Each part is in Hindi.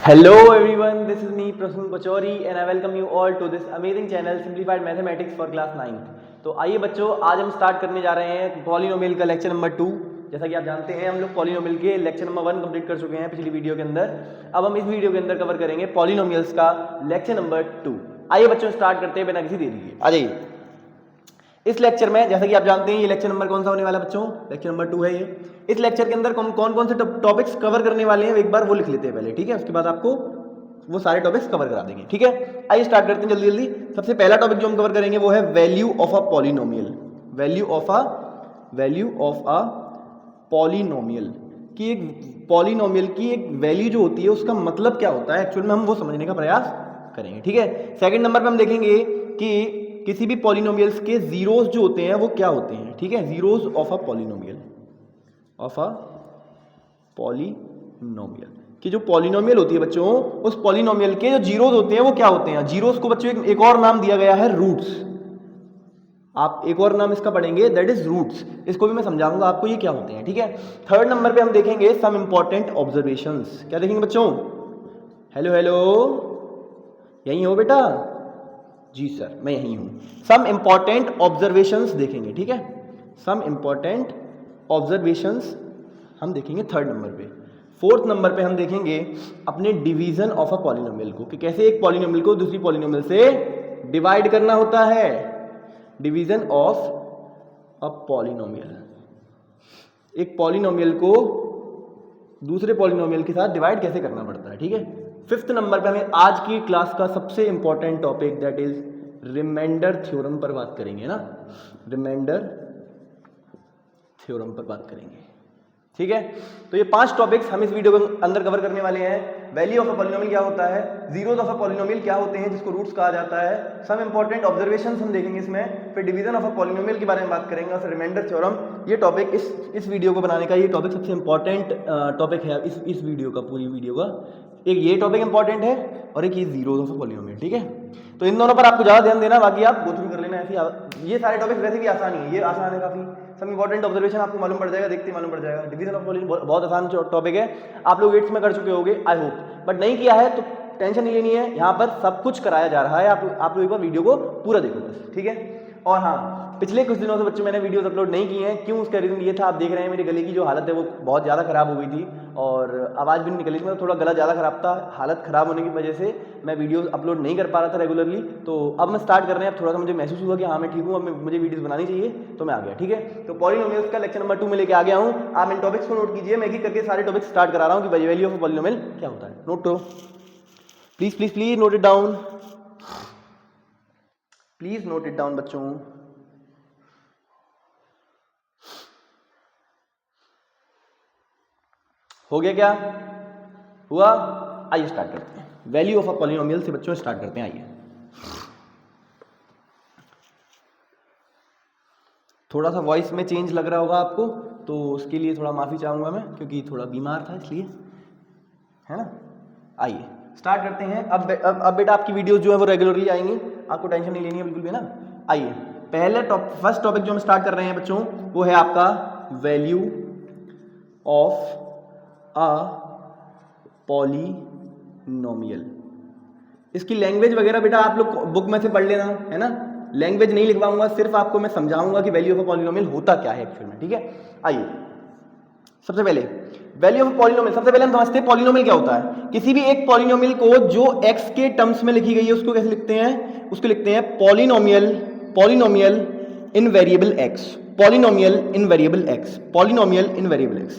Hello everyone, this is me Prasun Pachori and I welcome you all to this amazing channel Simplified Mathematics for Class 9th। तो आइए बच्चों, आज हम स्टार्ट करने जा रहे हैं पॉलिनोमियल का लेक्चर नंबर 2। जैसा कि आप जानते हैं हम लोग पॉलिनोमियल के लेक्चर नंबर 1 कंप्लीट कर चुके हैं पिछली वीडियो के अंदर। अब हम इस वीडियो के अंदर कवर करेंगे पॉलिनोमियल्स का लेक्चर नंबर 2। आइए बच्चों स्टार्ट करते हैं बिना किसी देरी के। आ जाइए। इस लेक्चर में जैसा कि आप जानते हैं ये लेक्चर नंबर कौन सा होने वाला है बच्चों? लेक्चर नंबर 2 है ये। इस लेक्चर के अंदर कौन कौन से टॉपिक्स कवर करने वाले हैं एक बार वो लिख लेते हैं पहले, ठीक है? उसके बाद आपको वो सारे टॉपिक्स कवर करा देंगे, ठीक है? आइए स्टार्ट करते हैं जल्दी जल्दी। सबसे पहला टॉपिक जो हम कवर करेंगे वो है value of a polynomial. Value of a polynomial की एक पॉलिनोमियल की एक वैल्यू जो होती है उसका मतलब क्या होता है एक्चुअल में, हम वो समझने का प्रयास करेंगे, ठीक है? सेकंड नंबर पे हम देखेंगे कि किसी भी पॉलिनोमियल्स के जीरोस जो होते हैं वो क्या होते हैं, ठीक है? जीरोस ऑफ अ पॉलिनोमियल कि जो पॉलिनोमियल होती है बच्चों, उस पॉलिनोमियल के जो जीरोस होते हैं वो क्या होते हैं? जीरोस को बच्चों एक और नाम दिया गया है रूट्स। आप एक और नाम इसका पढ़ेंगे, दैट इज रूट्स। इसको भी मैं समझाऊंगा आपको ये क्या होते हैं, ठीक है? थर्ड नंबर पे हम देखेंगे सम इंपॉर्टेंट ऑब्जर्वेशंस। क्या देखेंगे बच्चों? हेलो हेलो, यहीं हो बेटा? जी सर मैं यहीं हूं। सम इंपॉर्टेंट ऑब्जर्वेशंस देखेंगे, ठीक है? सम इंपॉर्टेंट ऑब्जर्वेशंस हम देखेंगे थर्ड नंबर पे। फोर्थ नंबर पे हम देखेंगे अपने डिवीजन ऑफ अ पॉलिनोमियल को, कि कैसे एक पॉलिनोमियल को दूसरी पॉलिनोमियल से डिवाइड करना होता है। डिवीजन ऑफ अ पॉलिनोमियल, एक पॉलिनोमियल को दूसरे पॉलिनोमियल के साथ डिवाइड कैसे करना पड़ता है, ठीक है? फिफ्थ नंबर पे हमें आज की क्लास का सबसे important topic that is remainder theorem पर बात करेंगे ना। रिमाइंडर थ्योरम पर बात करेंगे, ठीक है? तो ये 5 टॉपिक्स हम इस वीडियो के अंदर कवर करने वाले हैं। वैल्यू ऑफ अ पॉलिनोमियल क्या होता है, जीरोस ऑफ अ पॉलिनोमियल क्या होते हैं जिसको रूट्स कहा जाता है, सम इंपॉर्टेंट ऑब्जर्वेशंस हम देखेंगे इसमें, फिर डिवीजन ऑफ अ पॉलिनोमियल के बारे में बात करेंगे और फिर रिमाइंडर थ्योरम। ये टॉपिक इस वीडियो को बनाने का ये टॉपिक सबसे इंपॉर्टेंट टॉपिक है इस वीडियो का, पूरी वीडियो का। एक ये टॉपिक इंपॉर्टेंट है और एक ये जीरोस ऑफ अ पॉलिनोमियल, ठीक है? तो इन दोनों पर आपको ज्यादा ध्यान देना, बाकी आप गो थ्रू कर लेना। ऐसी ये सारे टॉपिक वैसे भी आसान ही है, ये आसान है काफी। सब इंपॉर्टेंट ऑब्जर्वेशन आपको मालूम पड़ जाएगा, देखते ही मालूम पड़ जाएगा। डिवीजन ऑफ पॉलिनोमियल बहुत आसान टॉपिक है, आप लोग 8th में कर चुके होंगे आई होप, बट नहीं किया है तो टेंशन नहीं लेनी है, यहाँ पर सब कुछ कराया जा रहा है। आप लोग एक बार वीडियो को पूरा देखो बस, ठीक है? और हाँ, पिछले कुछ दिनों से बच्चों मैंने वीडियोस अपलोड नहीं की हैं, क्यों? उसका रीजन ये था, आप देख रहे हैं मेरे गले की जो हालत है वो बहुत ज़्यादा खराब हो गई थी और आवाज़ भी नहीं निकली थी, मतलब थोड़ा गला ज़्यादा खराब था। हालत खराब होने की वजह से मैं वीडियोस अपलोड नहीं कर पा रहा था रेगुलरली। तो अब मैं स्टार्ट कर रहे हैं, अब थोड़ा सा मुझे महसूस हुआ कि हाँ मैं ठीक हूँ, अब मुझे वीडियोस बनानी चाहिए, तो मैं आ गया, ठीक है? तो पॉलिनोमियल्स का लेक्चर नंबर 2 में लेके आ गया हूँ। आप इन टॉपिक्स को नोट कीजिए, मैं एक करके सारे टॉपिक्स स्टार्ट करा रहा हूँ कि वैल्यू ऑफ पॉलिनोमियल क्या होता है। नोट करो please please please, note it down, please note it down बच्चों। हो गया क्या? हुआ? आइए स्टार्ट करते हैं। वैल्यू ऑफ अ पॉलिनोमियल से बच्चों स्टार्ट करते हैं। आइए, थोड़ा सा वॉइस में चेंज लग रहा होगा आपको, तो उसके लिए थोड़ा माफी चाहूंगा मैं, क्योंकि थोड़ा बीमार था इसलिए, है ना? आइए स्टार्ट करते हैं। अब बेटा आपकी वीडियोस जो है वो रेगुलरली आएंगी, आपको टेंशन नहीं लेनी है बिल्कुल भी ना। आइए, फर्स्ट टॉपिक जो हम स्टार्ट कर रहे हैं बच्चों वो है आपका वैल्यू ऑफ अ पॉलिनोमियल। इसकी लैंग्वेज वगैरह बेटा आप लोग बुक में से पढ़ लेना, है ना? लैंग्वेज नहीं लिखवाऊंगा, सिर्फ आपको मैं समझाऊंगा कि वैल्यू ऑफ अ पॉलिनोमियल होता क्या है एक्चुअल में, ठीक है? आइए, सबसे पहले वैल्यू ऑफ पॉलिनोमियल, सबसे पहले हम समझते हैं पॉलिनोमियल क्या होता है। किसी भी एक पॉलिनोमियल को जो x के टर्म्स में लिखी गई है उसको कैसे लिखते हैं? उसको लिखते हैं पॉलिनोमियल इन वेरिएबल x। पॉलिनोमियल इन वेरिएबल x।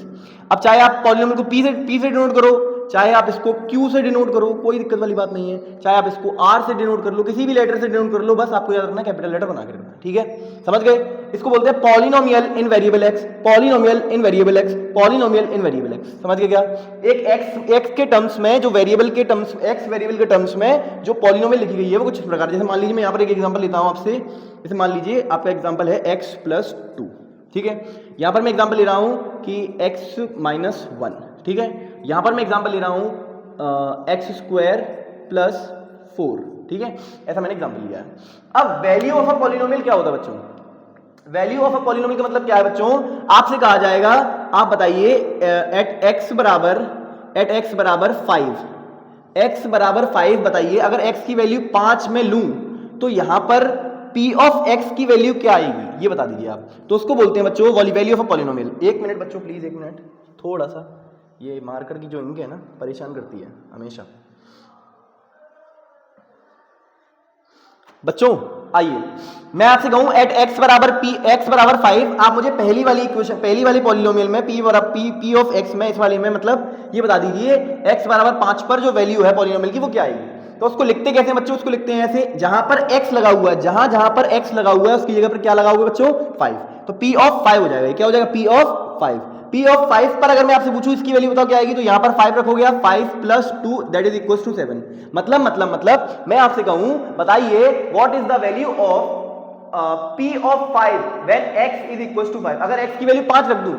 अब चाहे आप पॉलिनोमियल को p से डिनोट करो, चाहे आप इसको q से डिनोट करो, कोई दिक्कत वाली बात नहीं है। चाहे आप इसको r से डिनोट कर लो, किसी भी लेटर से डिनोट कर लो, बस आपको याद रखना कैपिटल लेटर बना के रखना, ठीक है? समझ गए? इसको बोलते हैं पॉलिनोमियल इन वेरिएबल x। पॉलिनोमियल इन वेरिएबल x, समझ गए क्या? एक x के टर्म्स में, जो वेरिएबल के टर्म्स, x वेरिएबल के टर्म्स में जो पॉलिनोमियल लिखी गई है वो कुछ इस प्रकार, जैसे मान लीजिए मैं यहाँ पर एक एग्जांपल लेता हूँ आपसे। जैसे मान लीजिए आपका एग्जांपल है x+2, ठीक है? यहाँ पर मैं एग्जांपल ले रहा हूँ कि x-1, ठीक है? यहाँ पर मैं एग्जांपल ले रहा हूँ x² + 4, ठीक है? ऐसा मैंने एग्जांपल लिया है। अब वैल्यू ऑफ अ पॉलिनोमियल क्या होता है बच्चों? वैल्यू ऑफ अ पॉलिनोमियल का मतलब क्या है बच्चों? आपसे कहा जाएगा, आप बताइए एट x बराबर 5 x बराबर 5 बताइए, अगर x की वैल्यू 5 में लूं तो यहां पर p ऑफ x की वैल्यू क्या आएगी ये बता दीजिए आप। तो उसको बोलते हैं बच्चों वैल्यू ऑफ अ पॉलिनोमियल। एक मिनट बच्चों प्लीज, एक मिनट, थोड़ा सा ये मार्कर की जो इंक है ना परेशान करती है हमेशा। बच्चों आइए मैं आपसे कहूं एट x बराबर 5, आप मुझे पहली वाली इक्वेशन, पहली वाली पॉलिनोमियल में p ऑफ x में, इस वाली में मतलब ये बता दीजिए x बराबर 5 पर जो वैल्यू है पॉलिनोमियल की वो क्या आएगी। तो उसको लिखते कैसे बच्चों, उसको लिखते हैं ऐसे, जहां पर x लगा हुआ है, जहां पर x लगा हुआ है उसकी जगह पर क्या लगा हुआ है बच्चों 5, तो p ऑफ 5 हो जाएगा। क्या हो जाएगा p ऑफ 5। p ऑफ 5 पर अगर मैं आपसे पूछूं इसकी वैल्यू बताओ क्या आएगी, तो यहां पर 5 रखोगे आप, 5 plus 2 that is equal to 7। मतलब मैं आपसे कहूं बताइए what is the value of p of 5 when x is equal to 5। अगर x की वैल्यू 5 रख दूं,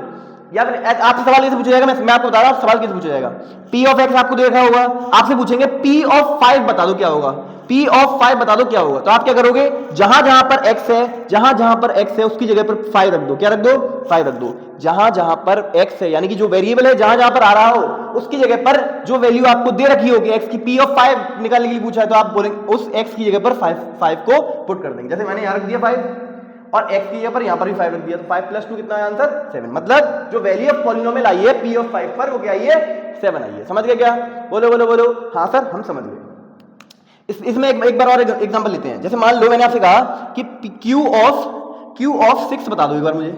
या फिर आपसे सवाल कैसे पूछा जाएगा, मैं आपको बता रहा हूं सवाल कैसे पूछा जाएगा। p ऑफ x आपको देखा होगा, आपसे पूछेंगे p ऑफ 5 बता दो क्या होगा, p ऑफ 5 बता दो क्या होगा। तो आप क्या करोगे, जहां पर x है, जहां पर x है उसकी जगह पर 5 रख दो। क्या रख दो, 5 रख दो। जहां पर x है यानी कि जो वेरिएबल है जहां पर आ रहा हो उसकी जगह पर जो वैल्यू आपको दे रखी होगी x की, p ऑफ 5 निकालने के लिए पूछा है तो आप बोलेंगे उस x की जगह पर 5 को पुट कर देंगे। जैसे मैंने यहां रख दिया 5 और x की जगह पर यहां पर भी 5 रख दिया, तो 5 प्लस 2 कितना है आंसर 7। मतलब जो वैल्यू ऑफ पॉलिनोमियल आई है p ऑफ 5 पर वो क्या आई है 7 आई है। समझ गए क्या, बोलो बोलो बोलो। हाँ सर हम समझ गए। इसमें एक बार और एग्जांपल लेते हैं। जैसे मान लो मैंने आपसे कहा कि q ऑफ 6 बता दो एक बार मुझे।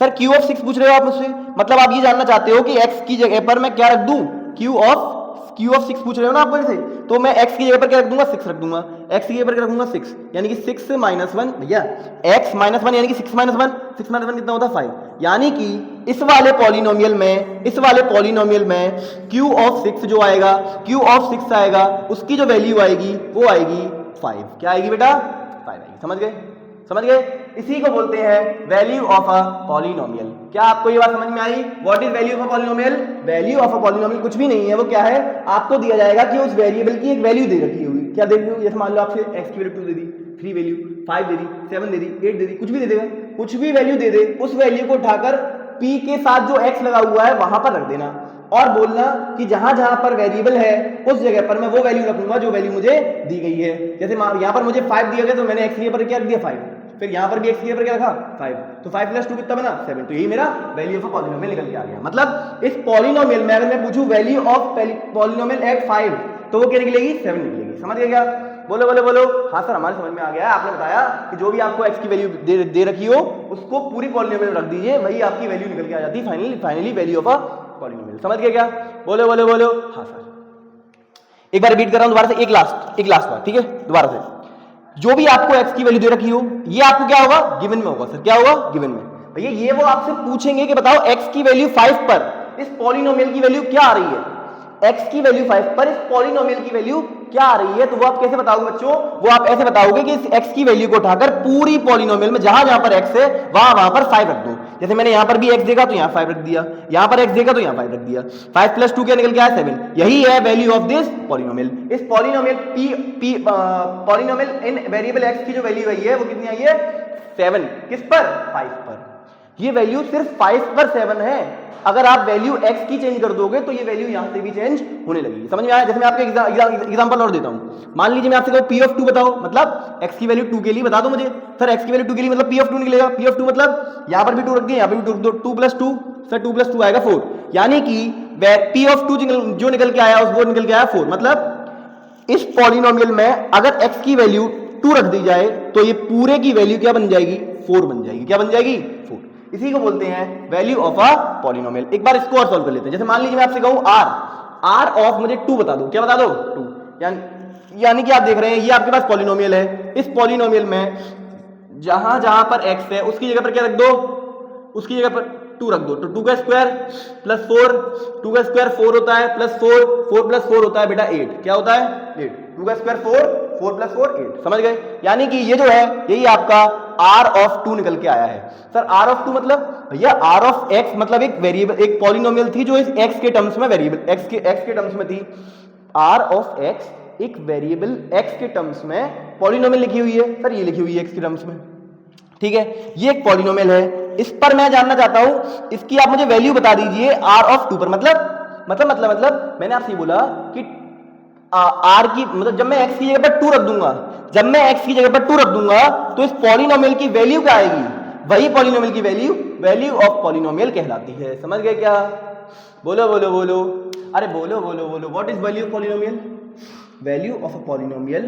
सर q ऑफ 6 पूछ रहे हो आप मुझसे, मतलब आप ये जानना चाहते हो कि x की जगह पर मैं क्या रख दूं, q ऑफ 6 पूछ रहे हो ना आप मेरे से, तो मैं x की जगह पर क्या रख दूंगा 6 रख दूंगा। x की जगह पर क्या रखूंगा 6, यानी कि 6 माइनस 1 भैया, x माइनस 1 यानी कि 6 माइनस 1 कितना होता है 5। यानी कि इस वाले पॉलिनोमियल में q ऑफ 6 जो आएगा, q ऑफ 6 आएगा, उसकी जो वैल्यू आएगी वो आएगी 5। क्या आएगी बेटा 5 आएगी। समझ गए। इसी को बोलते हैं वैल्यू ऑफ अ पॉलिनोमियल। क्या आपको ये बात समझ में आई, what is value of a polynomial. Value of a polynomial कुछ भी नहीं है, वो क्या है, आपको दिया जाएगा कि उस वेरिएबल की एक वैल्यू दे रखी होगी। क्या दे रखी होगी, जैसे मान लो आपसे x की वैल्यू 2 दे दी, 3 वैल्यू 5 दे दी, 7 दे दी, 8 दे दी, कुछ भी दे देगा, कुछ भी वैल्यू दे दे, उस वैल्यू को उठाकर p के साथ जो x लगा हुआ है वहां पर रख देना और बोलना कि जहां पर वेरिएबल है उस जगह पर मैं वो वैल्यू रखूंगा जो वैल्यू मुझे दी गई है। जैसे यहां पर मुझे 5 दिया गया तो मैंने x की जगह पर क्या रख दिया 5, फिर यहां पर भी x की जगह पर क्या रखा 5, तो 5 प्लस 2 कितना बना 7। तो यही मेरा वैल्यू ऑफ पॉलिनोमियल निकल के आ गया। मतलब इस पॉलिनोमियल में अगर मैं पूछूं वैल्यू ऑफ पॉलिनोमियल एट 5 तो वो क्या निकलेगी 7 निकलेगी। समझ गए क्या, बोलो बोलो बोलो। हाँ सर हमारे समझ में आ गया है, आपने बताया कि जो भी आपको x की वैल्यू दे रखी हो उसको पूरी पॉलिनोमियल रख दीजिए, वही आपकी वैल्यू निकल के आ जाती है finally value of a polynomial. समझ गए क्या, बोलो बोलो बोलो। हाँ सर एक बार रिपीट कर रहा हूं दोबारा से, एक लास्ट बार, ठीक है दोबारा से। जो भी आपको x की वैल्यू दे रखी हो ये आपको क्या होगा गिवन में होगा। सर क्या होगा गिवन में। भैया ये वो आपसे पूछेंगे कि बताओ x की वैल्यू 5 पर इस पॉलिनोमियल की वैल्यू क्या आ रही है, x की वैल्यू 5 पर इस पॉलिनोमियल की वैल्यू क्या आ रही है, तो वो आप कैसे बताओगे बच्चों, वो आप ऐसे बताओगे कि इस x की वैल्यू को उठाकर पूरी पॉलिनोमियल में जहां पर x है वहां पर 5 रख दो। जैसे मैंने यहां पर भी x देखा तो यहां 5 रख दिया, यहां पर x देखा तो यहां 5 रख दिया, 5 प्लस 2 क्या निकल के आया 7। यही है वैल्यू ऑफ दिस पॉलिनोमियल। इस पॉलिनोमियल इन वेरिएबल x की जो वैल्यू आई है वो कितनी आई है 7। किस पर 5 पर। ये वैल्यू सिर्फ 5 पर 7 है, अगर आप वैल्यू x की चेंज कर दोगे तो ये वैल्यू यहां से भी चेंज होने लगेगी। समझ में आया। जैसे मैं आपको एग्जांपल और देता हूं, मान लीजिए मैं आपसे कहूं p ऑफ 2 बताओ, मतलब x की वैल्यू 2 के लिए बता दो मुझे। सर x की वैल्यू 2 के लिए मतलब p ऑफ 2 निकलेगा, p ऑफ 2 मतलब यहां पर भी 2 रख दिए, यहां पर भी 2 प्लस 2, सर 2 प्लस 2 आएगा 4, यानी कि p ऑफ 2 जो निकल के आया वो निकल के आया 4। मतलब इस पॉलिनोमियल में अगर x की वैल्यू 2 रख दी जाए तो ये पूरे की वैल्यू क्या बन जाएगी 4 बन जाएगी। क्या बन जाएगी 4। इसी को बोलते हैं वैल्यू ऑफ अ पॉलिनोमियल। एक बार इसको और सॉल्व कर लेते हैं। जैसे मान लीजिए मैं आपसे कहूं r ऑफ मुझे 2 बता दो, क्या बता दो 2, यानी कि आप देख रहे हैं ये आपके पास पॉलिनोमियल है। इस पॉलिनोमियल में जहां पर x है उसकी जगह पर क्या रख दो, उसकी जगह पर 2 रख दो, तो 2 का स्क्वायर प्लस 4, 2 का स्क्वायर 4 होता है प्लस 4 प्लस 4 होता है बेटा 8। क्या होता है 8, 2 का स्क्वायर 4 प्लस 4 8। समझ गए। यानी कि ये जो है यही आपका r ऑफ 2 निकल के आया है। सर r ऑफ 2 मतलब भैया r ऑफ x मतलब एक वेरिएबल, एक पॉलिनोमियल थी जो इस x के टर्म्स में वेरिएबल x के टर्म्स में थी। r ऑफ x एक वेरिएबल x के टर्म्स में पॉलिनोमियल लिखी हुई है। सर ये लिखी हुई है x के टर्म्स में, ठीक है, ये एक पॉलिनोमियल है। इस पर मैं जानना चाहता हूं इसकी आप मुझे वैल्यू बता दीजिए r ऑफ 2 पर। मतलब मैंने आपसे बोला कि आर की मतलब जब मैं एक्स की जगह पर 2 रख दूंगा, जब मैं एक्स की जगह पर 2 रख दूंगा तो इस पॉलिनोमियल की वैल्यू क्या आएगी, वही पॉलिनोमियल की वैल्यू वैल्यू ऑफ पॉलिनोमियल कहलाती है। समझ गए क्या? बोलो बोलो बोलो, अरे बोलो बोलो बोलो। What is value of polynomial? Value of a polynomial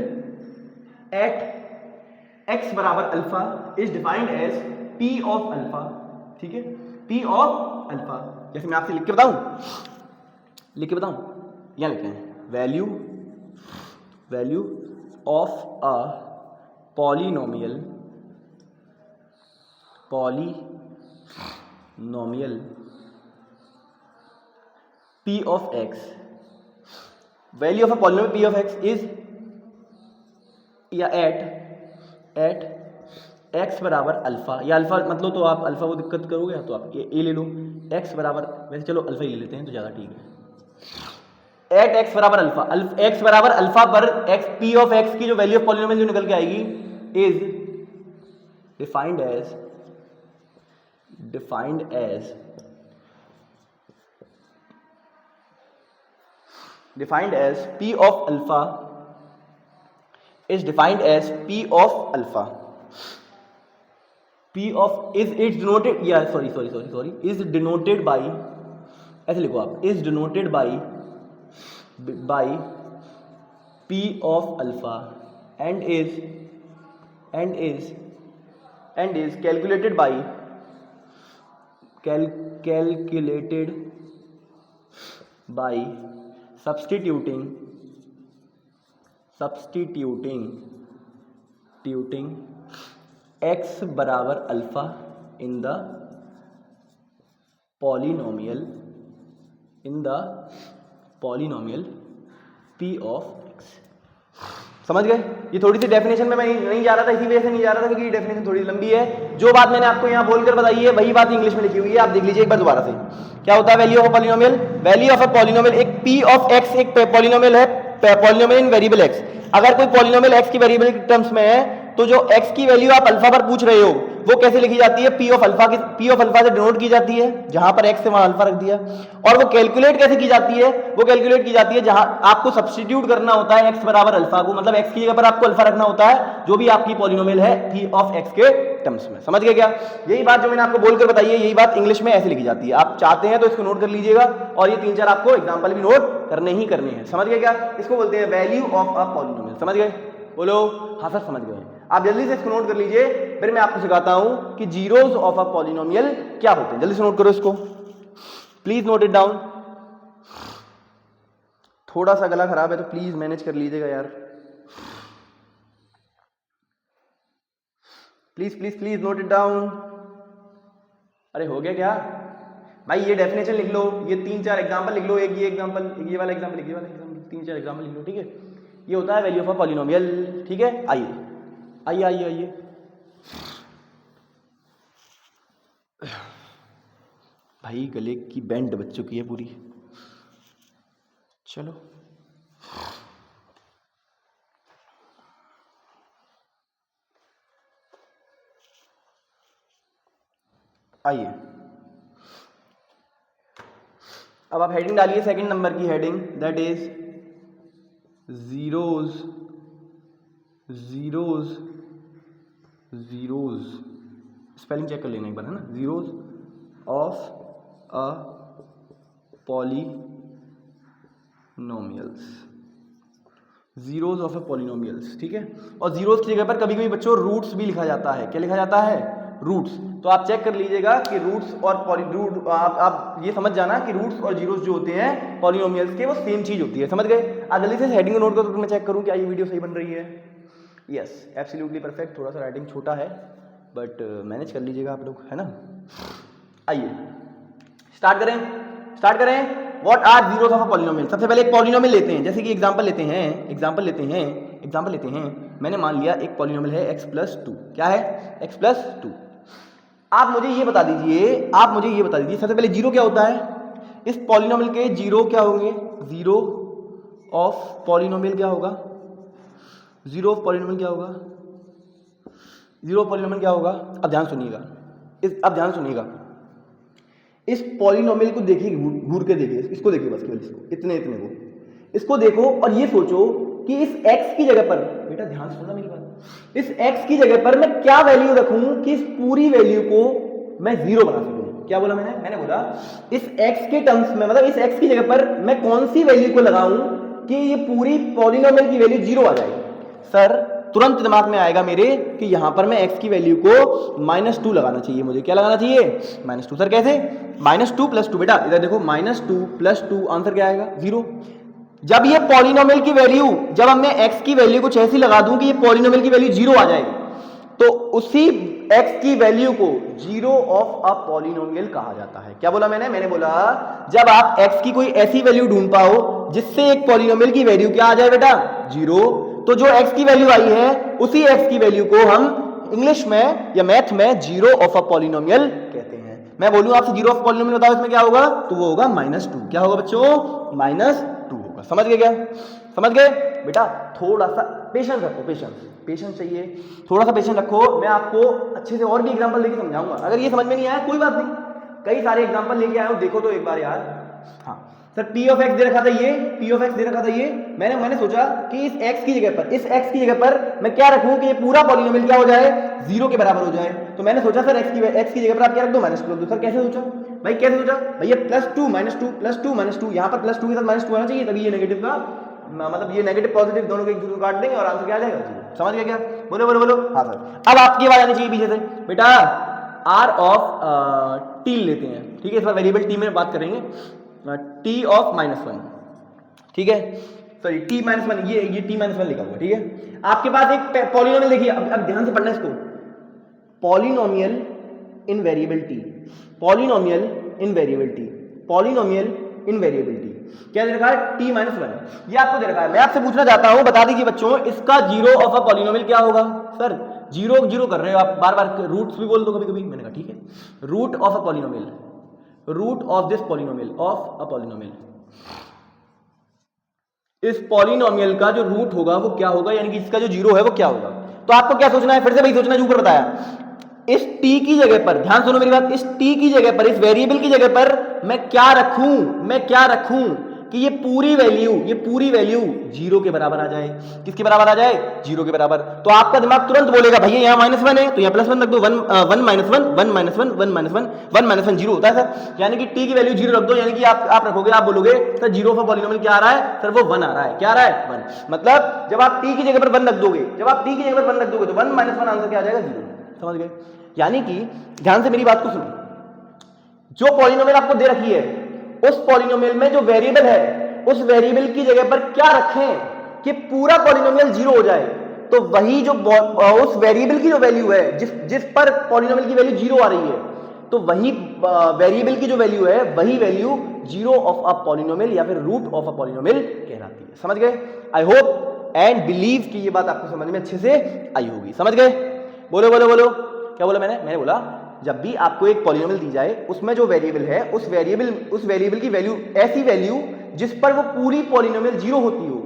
at X बराबर alpha is defined as P of alpha. ठीक है, पी ऑफ अल्फा। जैसे मैं आपसे लिख के बताऊं, यहां लिखते हैं value of a polynomial p of x, value of a polynomial p of x is या एट x बराबर अल्फा, या अल्फा मतलब तो आप अल्फा को दिक्कत करोगे तो आप ए ले लो, x बराबर, वैसे चलो अल्फा ही ले लेते हैं तो ज़्यादा ठीक है। एट x बराबर अल्फा, x बराबर अल्फा पर x p ऑफ x की जो वैल्यू ऑफ पॉलिनोमियल जो निकल के आएगी is defined as p of alpha is defined as p of alpha. p of is it's denoted, yeah sorry is denoted by, ऐसे लिखो आप, is denoted by p of alpha and is calculated by substituting x बराबर alpha in the polynomial p of x। समझ गए? ये थोड़ी सी डेफिनेशन में मैं नहीं जा रहा था, इसी वजह से नहीं जा रहा था क्योंकि ये डेफिनेशन थोड़ी लंबी है। जो बात मैंने आपको यहाँ बोलकर बताई है वही बात इंग्लिश में लिखी हुई है, आप देख लीजिए एक बार दोबारा से। क्या होता है value of a polynomial? Value of a polynomial, एक p ऑफ x एक पॉलिनोमियल है, पॉलिनोमियल इन वेरिएबल x। अगर कोई पॉलिनोमियल x की वेरिएबल के टर्म्स में है तो जो x की वैल्यू आप अल्फा पर पूछ रहे हो वो कैसे लिखी जाती है? p ऑफ अल्फा से डिनोट की जाती है, जहां पर x से वहां अल्फा रख दिया। और वो कैलकुलेट कैसे की जाती है? वो कैलकुलेट की जाती है जहां आपको सब्स्टिट्यूट करना होता है x बराबर अल्फा को, मतलब x की जगह पर आपको अल्फा रखना होता है जो भी आपकी पॉलिनोमियल है p ऑफ x के टर्म्स में। समझ गए क्या? यही बात जो मैंने आपको बोलकर बताई है, यही बात इंग्लिश में ऐसे लिखी जाती है। आप चाहते हैं तो इसको नोट कर लीजिएगा और ये 3-4 आपको एग्जाम्पल भी नोट करने ही करने हैं। समझ गए क्या? इसको बोलते हैं वैल्यू ऑफ अ पॉलिनोमियल। समझ गए? बोलो हाँ सर समझ गए। आप जल्दी से इसको नोट कर लीजिए, फिर मैं आपको सिखाता हूं कि जीरोस ऑफ अ पॉलिनोमियल क्या होते हैं। जल्दी से नोट करो इसको, प्लीज नोट इट डाउन। थोड़ा सा गला खराब है तो प्लीज मैनेज कर लीजिएगा यार, please please please note it down. अरे हो गया क्या भाई? ये डेफिनेशन लिख लो, ये 3-4 एग्जांपल लिख लो, एक ये एग्जांपल, ये वाला एग्जांपल, 3-4 एग्जांपल लिख लो। ठीक है, ये होता है वैल्यू ऑफ अ पॉलिनोमियल। ठीक है, आइए आइए आइए आइए। भाई गले की बैंड बज चुकी है पूरी। चलो आइए, अब आप हेडिंग डालिए, सेकंड नंबर की heading, that is zeros spelling check कर लेना एक बार, है ना। Zeros of a polynomials, zeros of a polynomials. ठीक है, और जीरोज की जगह पर कभी कभी बच्चों रूट्स भी लिखा जाता है। क्या लिखा जाता है? रूट्स। तो आप चेक कर लीजिएगा कि रूट्स और रूट, आप ये समझ जाना कि रूट्स और जीरोस जो होते हैं पॉलिनोमियल्स के वो सेम चीज होती है। समझ गए? आप जल्दी से हेडिंग को नोट करो तो मैं चेक करूं क्या ये वीडियो सही बन रही है। Yes, absolutely perfect. थोड़ा सा राइटिंग छोटा है बट मैनेज कर लीजिएगा आप लोग, है ना। आइए स्टार्ट करें। What are zeros of a polynomial? सबसे पहले एक पॉलिनोमियल लेते हैं, जैसे कि एग्जांपल लेते हैं। मैंने मान लिया एक पॉलिनोमियल है x+2। क्या है? x+2। आप मुझे ये बता दीजिए, सबसे पहले जीरो क्या होता है? इस पॉलिनोमियल के जीरो क्या होंगे? जीरो ऑफ पॉलिनोमियल क्या होगा? अब ध्यान सुनिएगा, इस पॉलिनोमियल को देखिए, घूर के देखिए, इसको देखिए, बस केवल इसको, इतने को। इसको देखो और ये सोचो कि इस x की जगह पर, बेटा ध्यान से सुनना मेरी बात, इस x की जगह पर मैं क्या वैल्यू रखूं कि इस पूरी वैल्यू को मैं जीरो बना सकूं। क्या बोला मैंने बोला इस x के टर्म्स में, मतलब इस x की जगह पर मैं कौन सी वैल्यू को लगाऊं कि ये पूरी पॉलिनोमियल की वैल्यू जीरो आ जाए। सर तुरंत दिमाग में आएगा मेरे कि यहां पर मैं x की वैल्यू को -2 लगाना चाहिए, मुझे क्या लगाना चाहिए -2। सर कैसे -2 + 2, बेटा इधर देखो -2 + 2 आंसर क्या आएगा 0। जब ये पॉलिनोमियल की वैल्यू, जब अब मैं x की वैल्यू कुछ ऐसी लगा दूं कि ये पॉलिनोमियल की वैल्यू 0 आ जाए, तो उसी x की वैल्यू को जीरो ऑफ अ पॉलिनोमियल कहा जाता है। क्या बोला मैंने बोला जब आप x की कोई ऐसी वैल्यू ढूंढ पाओ जिससे एक पॉलिनोमियल की वैल्यू क्या आ जाए बेटा 0, तो जो x की वैल्यू आई है उसी x की वैल्यू को हम इंग्लिश में या मैथ में जीरो ऑफ अ पॉलिनोमियल कहते हैं। मैं बोलूं आपसे जीरो ऑफ पॉलिनोमियल बताओ इसमें क्या होगा, तो वो होगा -2। क्या होगा बच्चों -2 होगा। समझ गए क्या, समझ गए बेटा। थोड़ा सा पेशेंस रखो, पेशेंस चाहिए, थोड़ा सा पेशेंस रखो। मैं आपको अच्छे से और भी एग्जांपल लेके समझाऊंगा। अगर ये समझ में नहीं आया कोई बात नहीं, कई सारे एग्जांपल लेके आया हूं, देखो तो एक बार यार। हाँ सर p ऑफ x दे रखा था, ये p ऑफ x दे रखा था ये, मैंने सोचा कि इस x की जगह पर, इस x की जगह पर मैं क्या रखूं कि ये पूरा पॉलिनोमियल क्या हो जाए 0 के बराबर हो जाए। तो मैंने सोचा सर x की जगह पर आप क्या रख दो -2 रख दो। सर कैसे सोचा भाई, कैसे सोचा भैया +2 -2 +2 यहाँ पर +2 के साथ -2 आना चाहिए, तभी ये नेगेटिव का मतलब ये नेगेटिव पॉजिटिव दोनों को एक दूसरे को काट देंगे और आंसर क्या आ जाएगा 0। समझ गया क्या, बोलो। हाँ सर अब आपकी आवाज आनी चाहिए पीछे से। बेटा r ऑफ t लेते हैं, ठीक है, इस बार वेरिएबल t में बात करेंगे, t ऑफ -1, ठीक है, सॉरी t -1, ये t -1 लिखा हुआ, ठीक है। आपके पास एक पॉलिनोमियल देखिए, अब ध्यान से पढ़ना इसको, पॉलिनोमियल इन वेरिएबल t, पॉलिनोमियल इन वेरिएबल t, पॉलिनोमियल इन वेरिएबल t क्या दे रखा है t -1, ये आपको दे रखा है। मैं आपसे पूछना चाहता हूं, बता दीजिए बच्चों, इसका जीरो ऑफ अ पॉलिनोमियल क्या होगा। सर जीरो कर रहे हो आप, बार बार रूट्स भी बोल दो कभी कभी। मैंने कहा ठीक है, root of a polynomial, root of this polynomial, of a polynomial, इस पॉलिनोमियल का जो रूट होगा वो क्या होगा, यानी कि इसका जो जीरो है वो क्या होगा। तो आपको क्या सोचना है, फिर से वही सोचना जो ऊपर बताया, इस t की जगह पर, ध्यान सुनो मेरी बात, इस t की जगह पर, इस वेरिएबल की जगह पर मैं क्या रखूं कि ये पूरी वैल्यू 0 के बराबर आ जाए। किसके बराबर आ जाए, 0 के बराबर। तो आपका दिमाग तुरंत बोलेगा भैया यहाँ -1 है तो यहाँ +1 रख दो, 1 -1 0 होता है सर, यानी कि t की वैल्यू 0 रख दो, यानी कि आप रखोगे, आप बोलोगे सर जीरो ऑफ पॉलिनोमियल क्या आ रहा है, सर वो 1 आ रहा है। क्या आ रहा है 1, मतलब जब आप t की जगह पर 1 रख दोगे, तो 1 -1 आंसर क्या आ जाएगा 0। समझ गए, यानी कि ध्यान से मेरी बात को सुनो, जो पॉलिनोमियल आपको दे रखी है उस पॉलिनोमियल में जो वेरिएबल है उस वेरिएबल की जगह पर क्या रखें कि पूरा पॉलिनोमियल 0 हो जाए। तो वही जो उस वेरिएबल की जो वैल्यू है, जिस पर पॉलिनोमियल की वैल्यू 0 आ रही है, तो वही वेरिएबल की जो वैल्यू है वही value zero of a polynomial या फिर रूट ऑफ अ पॉलिनोमियल कहलाती है। समझ गए, आई होप एंड बिलीव कि ये बात आपको समझ में अच्छे से आई होगी। समझ गए, बोलो। क्या बोला मैंने बोला जब भी आपको एक पॉलिनोमियल दी जाए उसमें जो वेरिएबल है उस वेरिएबल की वैल्यू, ऐसी वैल्यू जिस पर वो पूरी पॉलिनोमियल 0 होती हो,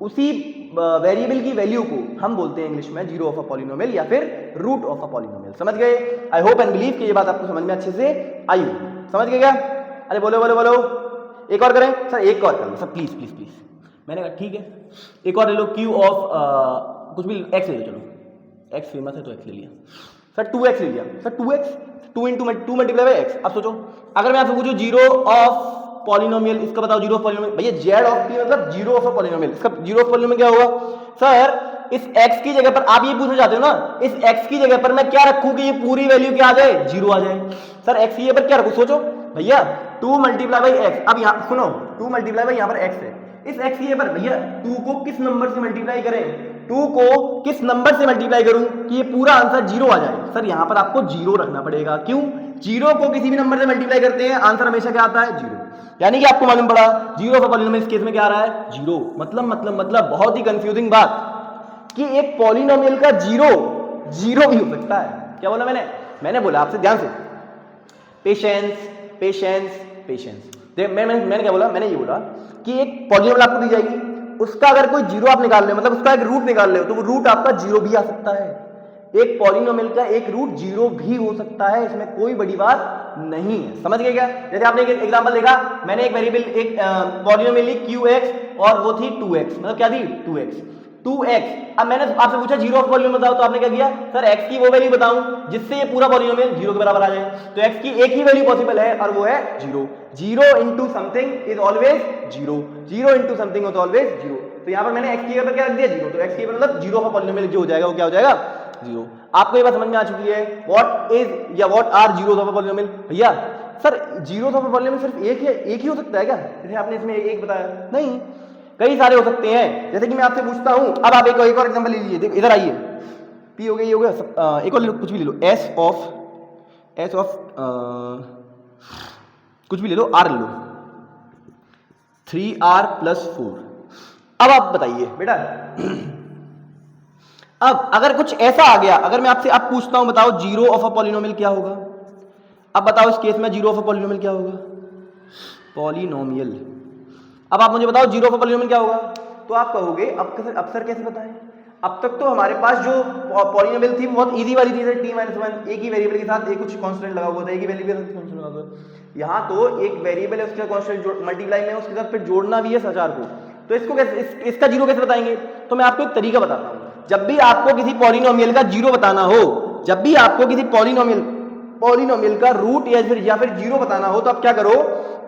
उसी वेरिएबल की वैल्यू को हम बोलते हैं इंग्लिश में जीरो ऑफ अ पॉलिनोमियल या फिर रूट ऑफ अ पॉलिनोमियल। समझ गए, आई होप एंड बिलीव कि ये बात आपको समझ में अच्छे से आई होगी। समझ गए क्या, अरे बोलो। एक और करें सर, एक और कर लो सर, प्लीज। मैंने कहा ठीक है, एक और ले लो, क्यू ऑफ कुछ भी एक्स ले लो, चलो एक्स फेमस है तो एक्स ले लिया सर, 2x ले लिया sir, 2x 2 multiply by x. अब सोचो अगर मैं आपसे पूछूं जीरो ऑफ पॉलिनोमियल, इसका बताओ जीरो ऑफ पॉलिनोमियल, भैया जेड ऑफ p मतलब जीरो ऑफ पॉलिनोमियल, इसका जीरो ऑफ पॉलिनोमियल क्या होगा। सर इस x की जगह पर आप ये पूछना चाहते हो ना, इस x की जगह पर मैं क्या रखूं कि ये पूरी वैल्यू क्या आ जाए 0 आ जाए। सर x की जगह पर क्या रखूं, सोचो भैया 2 मल्टीप्लाई बाई एक्स। अब यहाँ सुनो, 2 मल्टीप्लाई बाई यहाँ पर x है, इस x की जगह पर भैया 2 को किस नंबर से मल्टीप्लाई करें, 2 को किस नंबर से मल्टीप्लाई करूं कि ये पूरा आंसर 0 आ जाए। सर यहां पर आपको 0 रखना पड़ेगा, क्यों, 0 को किसी भी नंबर से मल्टीप्लाई करते हैं आंसर हमेशा क्या आता है 0, यानी कि आपको मालूम पड़ा जीरो ऑफ पॉलिनोमियल इस केस में क्या आ रहा है 0। मतलब बहुत ही कंफ्यूजिंग बात कि एक पॉलिनोमियल का जीरो भी हो सकता है। क्या बोला मैंने बोला आपसे ध्यान से, पेशेंस। मैंने क्या बोला, मैंने ये बोला कि एक पॉलिनोमियल आपको दी जाएगी, उसका अगर कोई जीरो आप निकाल ले, मतलब उसका एक रूट निकाल ले, तो वो रूट आपका 0 भी आ सकता है। एक पॉलिनोमियल का एक रूट 0 भी हो सकता है, इसमें कोई बड़ी बात नहीं है। समझ गए क्या? जैसे आपने एक एग्जांपल देखा, मैंने एक वेरिएबल एक पॉलिनोमियल ली QX और वो थी 2x, मतलब क्या थी 2x। अब मैंने आपसे पूछा जीरो ऑफ पॉलिनोमियल बताओ, तो आपने क्या किया सर x की वो वैल्यू बताऊं जिससे ये पूरा पॉलिनोमियल 0 के बराबर आ जाए। तो x की एक ही वैल्यू पॉसिबल है और वो है 0। 0 into something is always 0, 0 into something is always 0। तो यहाँ पर मैंने x की जगह पर क्या रख दिया 0, तो x की मतलब जीरो ऑफ पॉलिनोमियल जो हो जाएगा वो क्या हो जाएगा 0। आपको ये बात समझ में आ चुकी है व्हाट इज या what are zeros of a polynomial. भैया sir zeros of a polynomial सिर्फ एक ही हो सकता है क्या? जैसे आपने इसमें एक बताया, नहीं कई सारे हो सकते हैं। जैसे कि मैं आपसे पूछता हूं, अब आप एक और एग्जांपल ले लीजिए, देखो इधर आइए, p हो गया, ये हो गया, एक और ले लो, कुछ भी ले लो, s ऑफ कुछ भी ले लो, r ले लो, 3r + 4। अब आप बताइए बेटा, अब अगर कुछ ऐसा आ गया, अगर मैं आपसे अब पूछता हूं बताओ जीरो ऑफ अ पॉलिनोमियल क्या होगा? अब बताओ इस केस में जीरो ऑफ अ पॉलिनोमियल क्या होगा? पॉलिनोमियल। अब आप मुझे बताओ जीरो ऑफ अ पॉलिनोमियल क्या होगा? तो आप कहोगे अब सर कैसे बताएं? अब तक तो हमारे पास जो पॉलिनोमियल थी वो बहुत इजी वाली थी, t-1 एक ही वेरिएबल के साथ एक कुछ कांस्टेंट लगा हुआ था, एक ही वेरिएबल के साथ कांस्टेंट लगा हुआ था। यहाँ तो एक वेरिएबल है उसका कांस्टेंट मल्टीप्लाई में उसके साथ फिर जोड़ना भी है सचार को, तो इसको कैसे इसका जीरो कैसे बताएंगे? तो मैं आपको एक तरीका बताता हूँ। जब भी आपको किसी पॉलिनोमियल का जीरो बताना हो, जब भी आपको किसी पॉलिनोमियल का रूट या फिर जीरो बताना हो, तो आप क्या करो,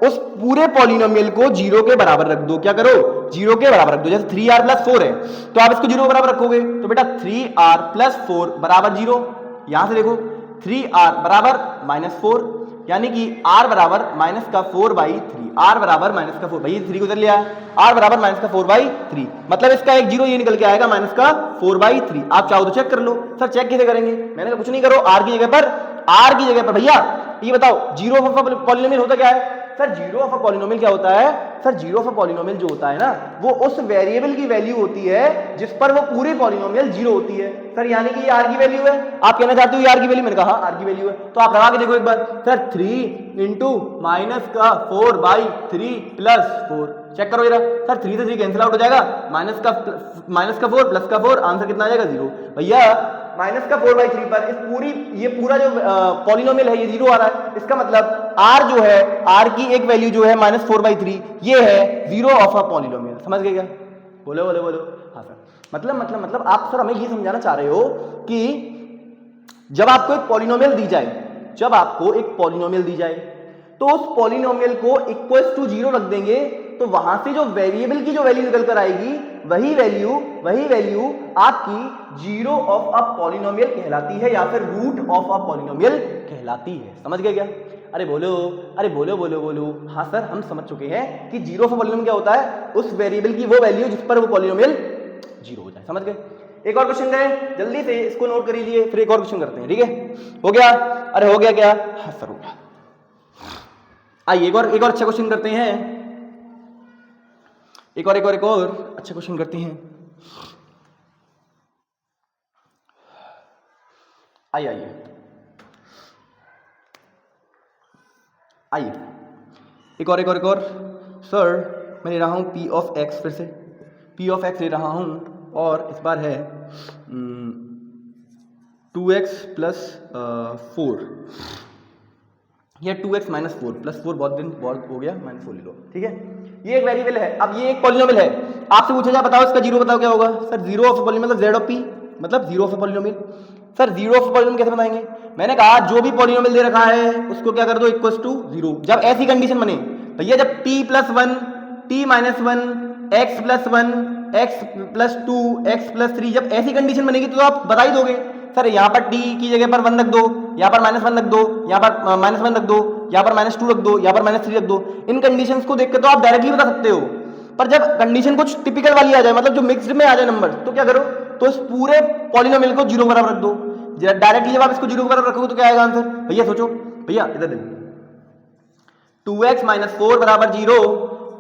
उस पूरे पॉलिनोमियल को जीरो के बराबर रख दो। क्या करो? जीरो के बराबर रख दो। जैसे 3r + 4 है तो आप इसको जीरो के बराबर रखोगे, तो बेटा 3r + 4 बराबर 0। यहां से देखो 3r बराबर -4, यानी कि r बराबर -4/3, r बराबर -4, भाई 3 को इधर लिया, r बराबर -4/3, मतलब इसका एक जीरो ये निकल के आएगा -4/3। आप चाहो तो चेक कर लो। सर चेक कैसे करेंगे? मैंने कहा कुछ नहीं करो, r की जगह पर भैया ये बताओ जीरो ऑफ अ पॉलिनोमियल होता क्या है? Sir zero of a polynomial क्या होता है? Sir zero of a polynomial जो होता है ना, वो उस वेरिएबल की वैल्यू होती है जिस पर वो पूरी पॉलिनोमियल जीरो होती है। सर यानी कि ये r की वैल्यू है, आप कहना चाहते हो ये r की वैल्यू? मैंने कहा हाँ r की वैल्यू है, तो आप लगा के देखो एक बार। सर 3 इंटू -4/3 + 4, चेक करो जरा। सर 3 से 3 कैंसिल आउट हो जाएगा, -4 + 4, आंसर कितना आ जाएगा 0। भैया -4/3 पर ये पूरा जो पॉलिनोमियल है ये 0 आ रहा है, इसका मतलब r जो है, r की एक वैल्यू जो है -4/3, ये है 0 ऑफ अ पॉलिनोमियल। समझ गए क्या? बोलो हाँ सर। मतलब आप सर हमें ये समझाना चाह रहे हो कि जब आपको एक पॉलिनोमियल दी जाए, तो उस पॉलिनोमियल को इक्वल्स टू 0 रख देंगे, तो वहां से जो वेरिएबल की जो वैल्यू निकल कर आएगी वही वैल्यू आपकी जीरो ऑफ अ पॉलिनोमियल कहलाती है, या फिर रूट ऑफ अ पॉलिनोमियल कहलाती है। समझ गए क्या? अरे बोलो। हाँ सर हम समझ चुके हैं कि जीरो ऑफ अ पॉलिनोमियल क्या होता है, उस वेरिएबल की वो वैल्यू जिस पर वो पॉलिनोमियल जीरो हो जाए। समझ गए? एक और क्वेश्चन करें, जल्दी से इसको नोट कर लीजिए, फिर एक और क्वेश्चन करते हैं। ठीक है, हो गया? अरे हो गया क्या? हाँ सर हो गया। आइए एक और अच्छा क्वेश्चन करते हैं, एक और अच्छा क्वेश्चन करते हैं। आइए एक और सर मैं ले रहा हूं p ऑफ x, फिर से p ऑफ x ले रहा हूं, और इस बार है 2x + 4 या 2x - 4 + 4 बहुत हो गया, -4 ले लो। ठीक है, ये एक वेरिएबल है। अब ये एक पॉलिनोमियल है, आपसे पूछा जाए बताओ इसका जीरो बताओ क्या होगा? सर जीरो ऑफ पॉलिनोमियल मतलब z ऑफ p, मतलब zero of polynomial. Sir zero of polynomial कैसे बनाएंगे? मैंने कहा जो भी पॉलिनोमियल दे रखा है उसको क्या कर दो, इक्वल्स टू 0। जब ऐसी कंडीशन बने भैया, जब t + 1, t - 1, x + 1, x + 2, x + 3, जब ऐसी कंडीशन बनेगी तो आप बता ही दोगे। सर यहाँ पर t की जगह पर 1 रख दो, यहाँ पर -1 रख दो, यहाँ पर -1 रख दो, यहाँ पर -2 रख दो, यहाँ पर -3 रख दो। इन कंडीशंस को देख के तो आप डायरेक्टली बता सकते हो, पर जब कंडीशन कुछ टिपिकल वाली आ जाए, मतलब जो मिक्स्ड में आ जाए नंबर, तो क्या करो, तो इस पूरे पॉलिनोमियल को 0 बराबर रख दो। डायरेक्टली जब आप इसको 0 बराबर रखोगे तो क्या आएगा आंसर? भैया सोचो, भैया इधर देखो, 2x - 4 = 0,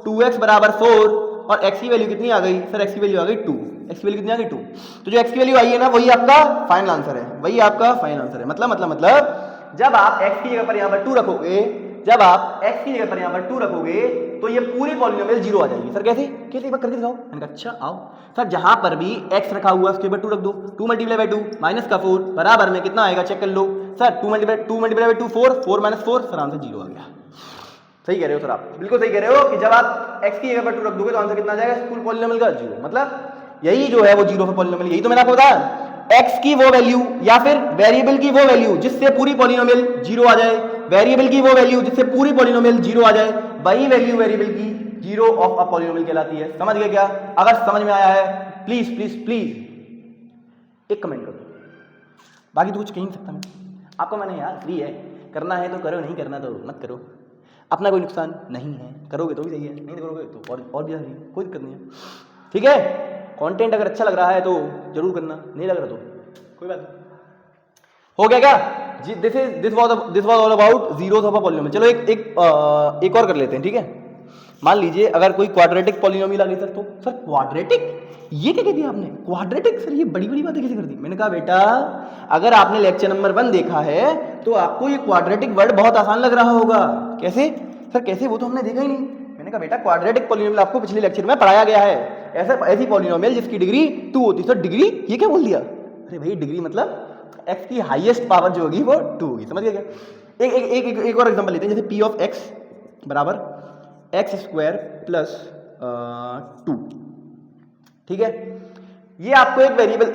2x = 4, और x की वैल्यू कितनी आ गई? सर x की वैल्यू आ गई 2। x की वैल्यू कितनी आ गई? 2। तो जो x की वैल्यू आई है ना, वही आपका फाइनल आंसर है, मतलब जब आप x की जगह पर यहाँ पर 2 रखोगे, जब आप x की जगह पर यहाँ पर 2 रखोगे तो ये पूरी पॉलिनोमियल 0 आ जाएगी। सर कैसे कैसे एक बार करके दिखाओ। मैंने कहा अच्छा आओ सर, जहां पर भी x रखा हुआ उसके ऊपर 2 रख दो। 2 मल्टीप्लाई बाई 2 माइनस का 4 बराबर में कितना आएगा चेक कर लो sir. 2 multiply by 2 4, 4 minus 4, sir answer 0 आ गया। सही कह रहे हो सर, आप बिल्कुल सही कह रहे हो कि जब आप x की जगह पर 2 रख दोगे तो आंसर कितना आ जाएगा फुल पॉलिनोमियल का 0। मतलब यही जो है वो 0 ऑफ पॉलिनोमियल, यही तो मैंने आपको बताया। x की वो वैल्यू या फिर वेरिएबल की वो वैल्यू जिससे पूरी पॉलिनोमियल 0 आ जाए, वेरिएबल की वो वैल्यू जिससे पूरी पॉलिनोमियल 0 आ जाए, वही वैल्यू वेरिएबल की 0 ऑफ अ पॉलिनोमियल कहलाती है। समझ गए क्या? अगर समझ में आया है प्लीज प्लीज प्लीज एक कमेंट करो, बाकी तो कुछ कह नहीं सकता मैं। आपका मन है यार फ्री है, करना है तो करो, नहीं करना तो मत करो, अपना कोई नुकसान नहीं है, करोगे तो भी सही है, नहीं करोगे तो और भी सही, कोई दिक्कत नहीं है। ठीक है, कंटेंट अगर अच्छा लग रहा है तो जरूर करना, नहीं लग रहा तो कोई बात नहीं। हो गया क्या जी? This was all about zeros of a polynomial. चलो एक और कर लेते हैं। ठीक है, मान लीजिए अगर कोई क्वाड्रेटिक पॉलिनोमियल आ गई सर, तो सर क्वाड्रेटिक ये क्या कह दिया आपने? क्वाड्रेटिक सर, ये बड़ी बड़ी बातें कैसे कर दी? मैंने कहा बेटा अगर आपने लेक्चर नंबर 1 देखा है तो आपको ये क्वाड्रेटिक वर्ड बहुत आसान लग रहा होगा। कैसे सर कैसे? वो तो हमने देखा ही नहीं। मैंने कहा बेटा क्वाड्रेटिक पॉलिनोमियल आपको पिछले लेक्चर में पढ़ाया गया है, ऐसी पॉलिनोमियल जिसकी डिग्री 2 होती है। सर डिग्री ये क्या बोल दिया? अरे भाई डिग्री मतलब x की हाईएस्ट पावर जो होगी वो 2 होगी। समझ गया क्या? एक और एग्जांपल लेते हैं, जैसे p ऑफ x बराबर एक्स स्क्वायर प्लस 2। ठीक है, ये आपको एक वेरिएबल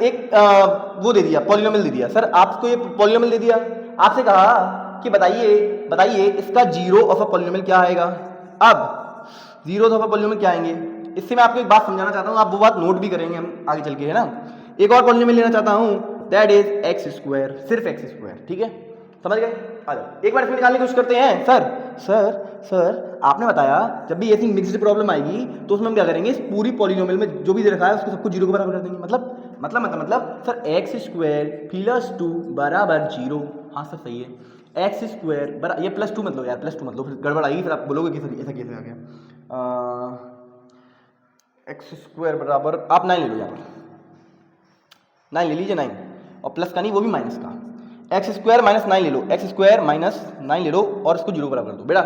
वो दे दिया, पॉलिनोमियल दे दिया। सर आपको ये पॉलिनोमियल दे दिया, आपसे कहा कि बताइए इसका 0 ऑफ अ पॉलिनोमियल क्या आएगा। अब 0 ऑफ अ पॉलिनोमियल क्या आएंगे, इससे मैं आपको एक बात समझाना चाहता हूं, आप वो बात नोट भी करेंगे हम आगे चल के, है ना। एक और पॉलिनोमियल लेना चाहता हूं, दैट इज एक्स स्क्वायर, सिर्फ एक्स स्क्वायर। ठीक है, समझ गए? आ जाओ एक बार इसमें निकालने की कोशिश करते हैं। सर आपने बताया जब भी ऐसी मिक्स्ड प्रॉब्लम आएगी तो उसमें हम क्या करेंगे, इस पूरी पॉलिनोमियल में जो भी दे रखा है उसको सबको 0 के बराबर कर देंगे। मतलब सर एक्स स्क्वायर प्लस 2 बराबर 0। हाँ सर सही है, एक्स स्क्वायर ये प्लस 2 मतलब यार, प्लस 2 मतलब फिर गड़बड़ आएगी, फिर आप बोलोगे कि सर ऐसा कैसे आ गया। एक्स स्क्वायर बराबर आप 9 ले लो, यहाँ पर 9 ले लीजिए, 9 और प्लस का नहीं वो भी माइनस का, एक्स स्क्वायर माइनस 9 ले लो, एक्स स्क्वायर माइनस 9 ले लो और इसको 0 बराबर कर दो। बेटा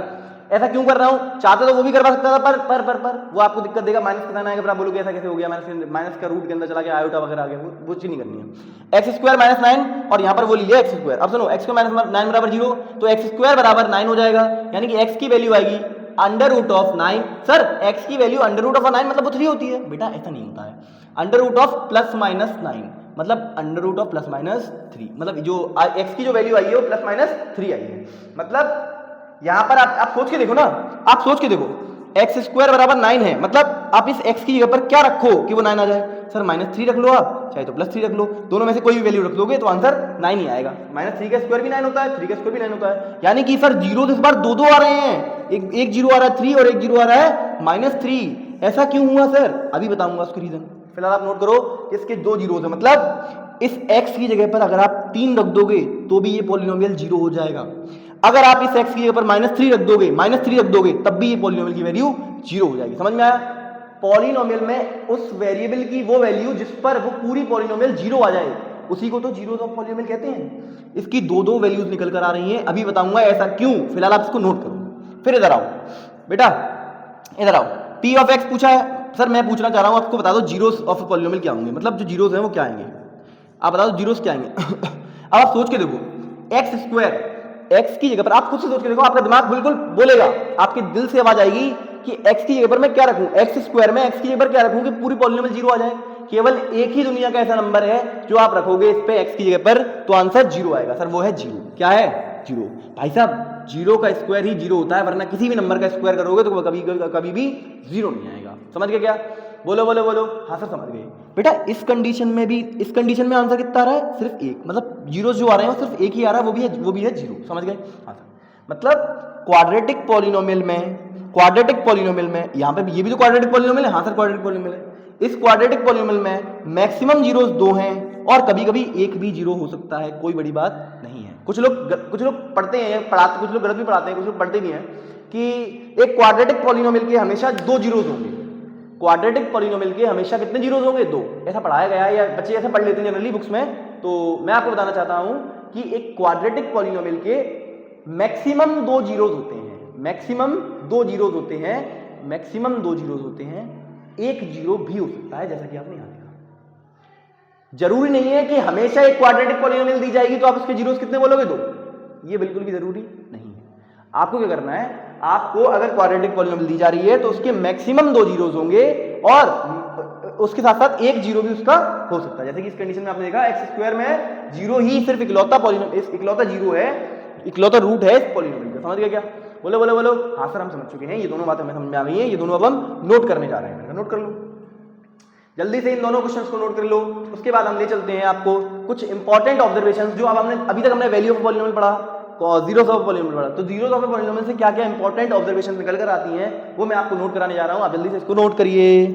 ऐसा क्यों कर रहा हूं? चाहते तो वो भी करवा सकता था, पर वो आपको दिक्कत देगा, माइनस का आएगा, फिर आप बोलोगे ऐसा कैसे हो गया, माइनस का रूट के अंदर चला गया, आयोटा वगैरह आ गया, वो चीज नहीं करनी है। एक्स स्क्वायर माइनस 9 और यहाँ पर वो ले लिया एक्स स्क्वायर। अब सुनो, एक्स स्क्वायर माइनस 9 बराबर 0, तो एक्स स्क्वायर बराबर 9 हो जाएगा, यानी कि एक्स की वैल्यू आएगी under root of 9। Sir x की वैल्यू अंडर रूट ऑफ 9 मतलब वो 3 होती है। बेटा ऐसा नहीं होता है, under root of plus minus 9 मतलब under root of plus minus 3, मतलब जो x की जो वैल्यू आई है वो प्लस माइनस 3 आई है। मतलब यहां पर आप सोच के देखो ना, आप सोच के देखो, एक्स स्क्वायर बराबर 9 है, मतलब आप इस x की जगह पर क्या रखो कि वो 9 आ जाए? सर माइनस 3 रख लो, आप चाहे तो प्लस 3 रख लो, दोनों में से कोई भी वैल्यू रख दोगे तो आंसर 9 ही आएगा। माइनस 3 का स्क्वायर भी 9 होता है, 3 का स्क्वायर भी 9 होता है, यानी कि सर जीरो इस बार दो आ रहे हैं, एक जीरो आ रहा है 3 और एक जीरो आ रहा है -3। ऐसा क्यों हुआ सर? अभी बताऊंगा उसका रीजन, फिलहाल आप नोट करो इसके 2 जीरो है, मतलब इस x की जगह पर अगर आप 3 रख दोगे तो भी ये पॉलिनोमियल 0 हो जाएगा। अगर आप इस x की जगह पर -3 रख दोगे तब भी ये पॉलिनोमियल की वैल्यू 0 हो जाएगी। समझ में आया? पॉलिनोमियल में उस वेरिएबल की वो वैल्यू जिस पर वो पूरी पॉलिनोमियल 0 आ जाए उसी को तो जीरोस ऑफ पॉलिनोमियल कहते हैं। इसकी दो वैल्यूज निकल कर आ रही हैं, अभी बताऊंगा ऐसा क्यों, फिलहाल आप इसको नोट करो। फिर इधर आओ बेटा, इधर आओ, p ऑफ x पूछा है। सर मैं पूछना चाह रहा हूं आपको, बता दो जीरोस ऑफ पॉलिनोमियल क्या होंगे, मतलब जो जीरोस हैं वो क्या आएंगे, आप बता दो जीरोस क्या आएंगे। अब आप सोच के देखो, एक्स स्क्वायर, एक्स की जगह पर आप खुद से सोच के देखो, आपका दिमाग बिल्कुल बोलेगा, आपके दिल से आवाज आएगी कि एक्स की जगह पर मैं क्या रखूं, एक्स स्क्वायर में एक्स की जगह पर क्या रखूं कि पूरी पॉलिनोमियल 0 आ जाए। केवल एक ही दुनिया का ऐसा नंबर है जो आप रखोगे इस पे एक्स की जगह पर तो आंसर 0 आएगा। सर वो है 0। क्या है? 0। भाई साहब 0 का स्क्वायर ही 0 होता है, वरना किसी भी नंबर का स्क्वायर करोगे तो कभी भी 0 नहीं आएगा। समझ गए क्या? बोलो बोलो बोलो। हाँ सर समझ गए। बेटा इस कंडीशन में आंसर कितना आ रहा है? सिर्फ 1, मतलब जीरो जो आ रहे हैं वो सिर्फ एक ही आ रहा है, वो भी है 0। समझ गए? हाँ सर, मतलब क्वाड्रेटिक पॉलिनोमियल में यहाँ पे ये भी तो क्वाड्रेटिक पॉलिनोमियल है। हाँ सर क्वाड्रेटिक पॉलिनोमियल है। इस क्वाड्रेटिक पॉलिनोमियल में मैक्सिमम जीरोस 2 हैं और कभी कभी एक भी 0 हो सकता है, कोई बड़ी बात नहीं है। कुछ लोग पढ़ते हैं, कुछ लोग गलत भी पढ़ाते हैं, कुछ लोग पढ़ते नहीं है कि एक क्वाड्रेटिक पॉलिनोमियल के हमेशा 2 जीरोस होंगे। क्वाड्रेटिक पॉलिनोमियल के हमेशा कितने जीरोस होंगे? 2। ऐसा पढ़ाया गया है या बच्चे ऐसा पढ़ लेते हैं जनरली बुक्स में। तो मैं आपको बताना चाहता हूं कि एक क्वाड्रेटिक पॉलिनोमियल के मैक्सिमम 2 जीरोस होते हैं, मैक्सिमम 2 जीरोज होते हैं, मैक्सिमम 2 जीरोज होते हैं, एक जीरो भी हो सकता है, जैसा कि आपने यहां देखा। जरूरी नहीं है कि हमेशा एक क्वाड्रेटिक पॉलिनोमियल दी जाएगी तो आप उसके जीरोज कितने बोलोगे? 2। ये बिल्कुल भी जरूरी नहीं है। आपको क्या करना है, आपको अगर क्वाड्रेटिक पॉलिनोमियल दी जा रही है तो उसके मैक्सिमम 2 जीरोज होंगे और उसके साथ साथ एक जीरो भी उसका हो सकता है। जैसे कि इस कंडीशन में आपने देखा x² में जीरो ही सिर्फ इकलौता पॉलिनोमियल, इकलौता जीरो है, इकलौता रूट है इस पॉलिनोमियल का। समझ गया क्या? बोलो बोलो बोलो। हाँ सर हम समझ चुके हैं, ये दोनों बातें हमें समझ में आ गई हैं, ये दोनों अब हम नोट करने जा रहे हैं। नोट कर लो जल्दी से, इन दोनों क्वेश्चंस को नोट कर लो। उसके बाद हम ले चलते हैं आपको कुछ इंपॉर्टेंट ऑब्जर्वेशंस जो अब हमने अभी तक हमने वैल्यू ऑफ पॉलिनोमियल पढ़ा, जीरोस ऑफ पॉलिनोमियल पढ़ा, तो जीरोस ऑफ पॉलिनोमियल से क्या क्या इंपॉर्टेंट ऑब्जर्वेशन निकल कर आती हैं वो मैं आपको नोट कराने जा रहा हूं। आप जल्दी से इसको नोट करिए,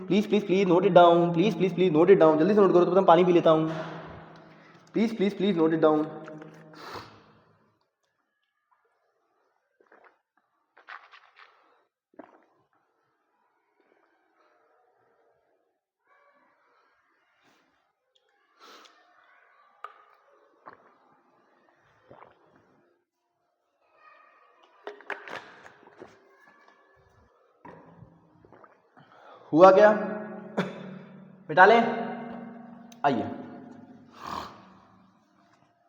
please please please note it down, please please please note it down. जल्दी से नोट करो, तो मैं पानी पी लेता हूं। Please please please note it down. हुआ क्या? मिटा लें? आइए,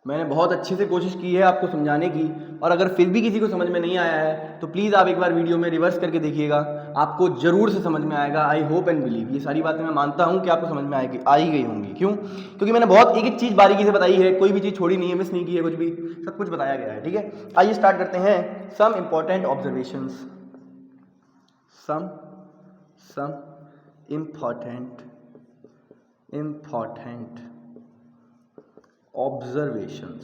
मैंने बहुत अच्छे से कोशिश की है आपको समझाने की, और अगर फिर भी किसी को समझ में नहीं आया है तो प्लीज़ आप एक बार वीडियो में रिवर्स करके देखिएगा, आपको जरूर से समझ में आएगा। आई होप एंड बिलीव ये सारी बातें मैं मानता हूं कि आपको समझ में आएगी, आ ही गई होंगी। क्यों? क्योंकि मैंने बहुत एक एक चीज़ बारीकी से बताई है, कोई भी चीज़ छोड़ी नहीं है, मिस नहीं की है, कुछ भी सब कुछ बताया गया है। ठीक है, आइए स्टार्ट करते हैं। सम इंपॉर्टेंट ऑब्जर्वेशंस, सम important observations।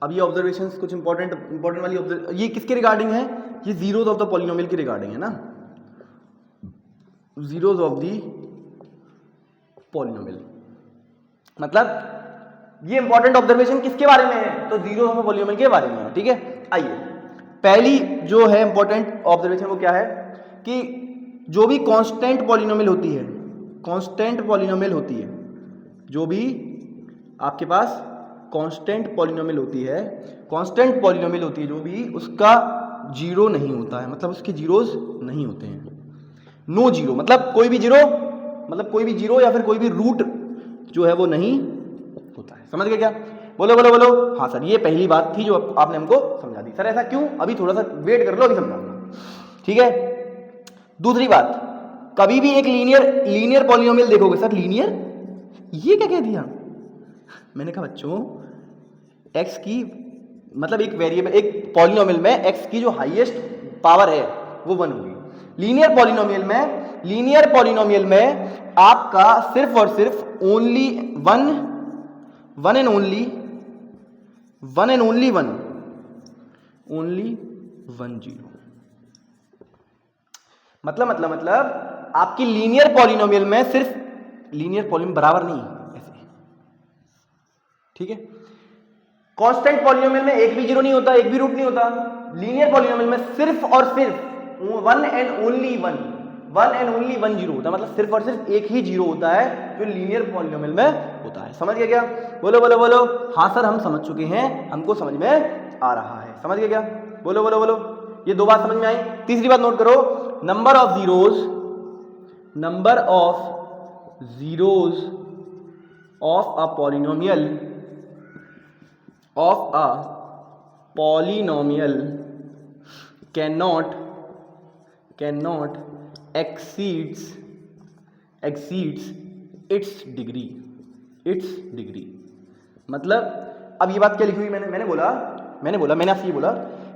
अब ये ऑब्जर्वेशंस कुछ इंपॉर्टेंट वाली ये किसके रिगार्डिंग है? ये जीरोस ऑफ द पॉलिनोमियल के रिगार्डिंग है ना, जीरोस ऑफ द पॉलिनोमियल। मतलब ये इंपॉर्टेंट ऑब्जर्वेशन किसके बारे में है? तो जीरोस ऑफ द पॉलिनोमियल के बारे में है। ठीक है, आइए पहली जो है इंपॉर्टेंट ऑब्जर्वेशन वो क्या है कि जो भी कांस्टेंट पॉलिनोमियल होती है, कांस्टेंट पॉलिनोमियल होती है, जो भी आपके पास कांस्टेंट पॉलिनोमियल होती है, कांस्टेंट पॉलिनोमियल होती है जो भी, उसका जीरो नहीं होता है, मतलब उसके जीरोस नहीं होते हैं। नो जीरो मतलब कोई भी जीरो, मतलब कोई भी जीरो या फिर कोई भी रूट जो है वो नहीं होता है। समझ गए क्या? बोलो बोलो बोलो। हाँ सर, ये पहली बात थी जो आपने हमको समझा दी। सर ऐसा क्यों? अभी थोड़ा सा वेट कर लो, अभी समझाऊंगा। ठीक है, दूसरी बात, कभी भी एक लीनियर पॉलिनोमियल देखोगे। सर लीनियर, ये क्या कह दिया? मैंने कहा बच्चों x की मतलब एक वेरिएबल, एक पॉलिनोमियल में x की जो हाईएस्ट पावर है वो 1 होगी। लीनियर पॉलिनोमियल में आपका सिर्फ और सिर्फ only one and only one zero. मतलब आपकी लीनियर पॉलिनोमियल में सिर्फ लीनियर पॉलिनोमियल बराबर नहीं है ऐसे। ठीक है, कांस्टेंट पॉलिनोमियल में एक भी जीरो नहीं होता, एक भी रूट नहीं होता। लीनियर पॉलिनोमियल में सिर्फ और सिर्फ one and only one zero होता है, मतलब सिर्फ और सिर्फ एक ही जीरो होता है जो लीनियर पॉलिनोमियल में होता है। समझ गए क्या? बोलो बोलो बोलो। हाँ सर हम समझ चुके हैं, हमको समझ में आ रहा है। समझ गए क्या? बोलो बोलो बोलो। ये दो बात समझ में आई। तीसरी बात नोट करो, number of zeros of a polynomial cannot exceeds its degree। मतलब अब ये बात क्या लिखी हुई मैंने आपसे ये बोला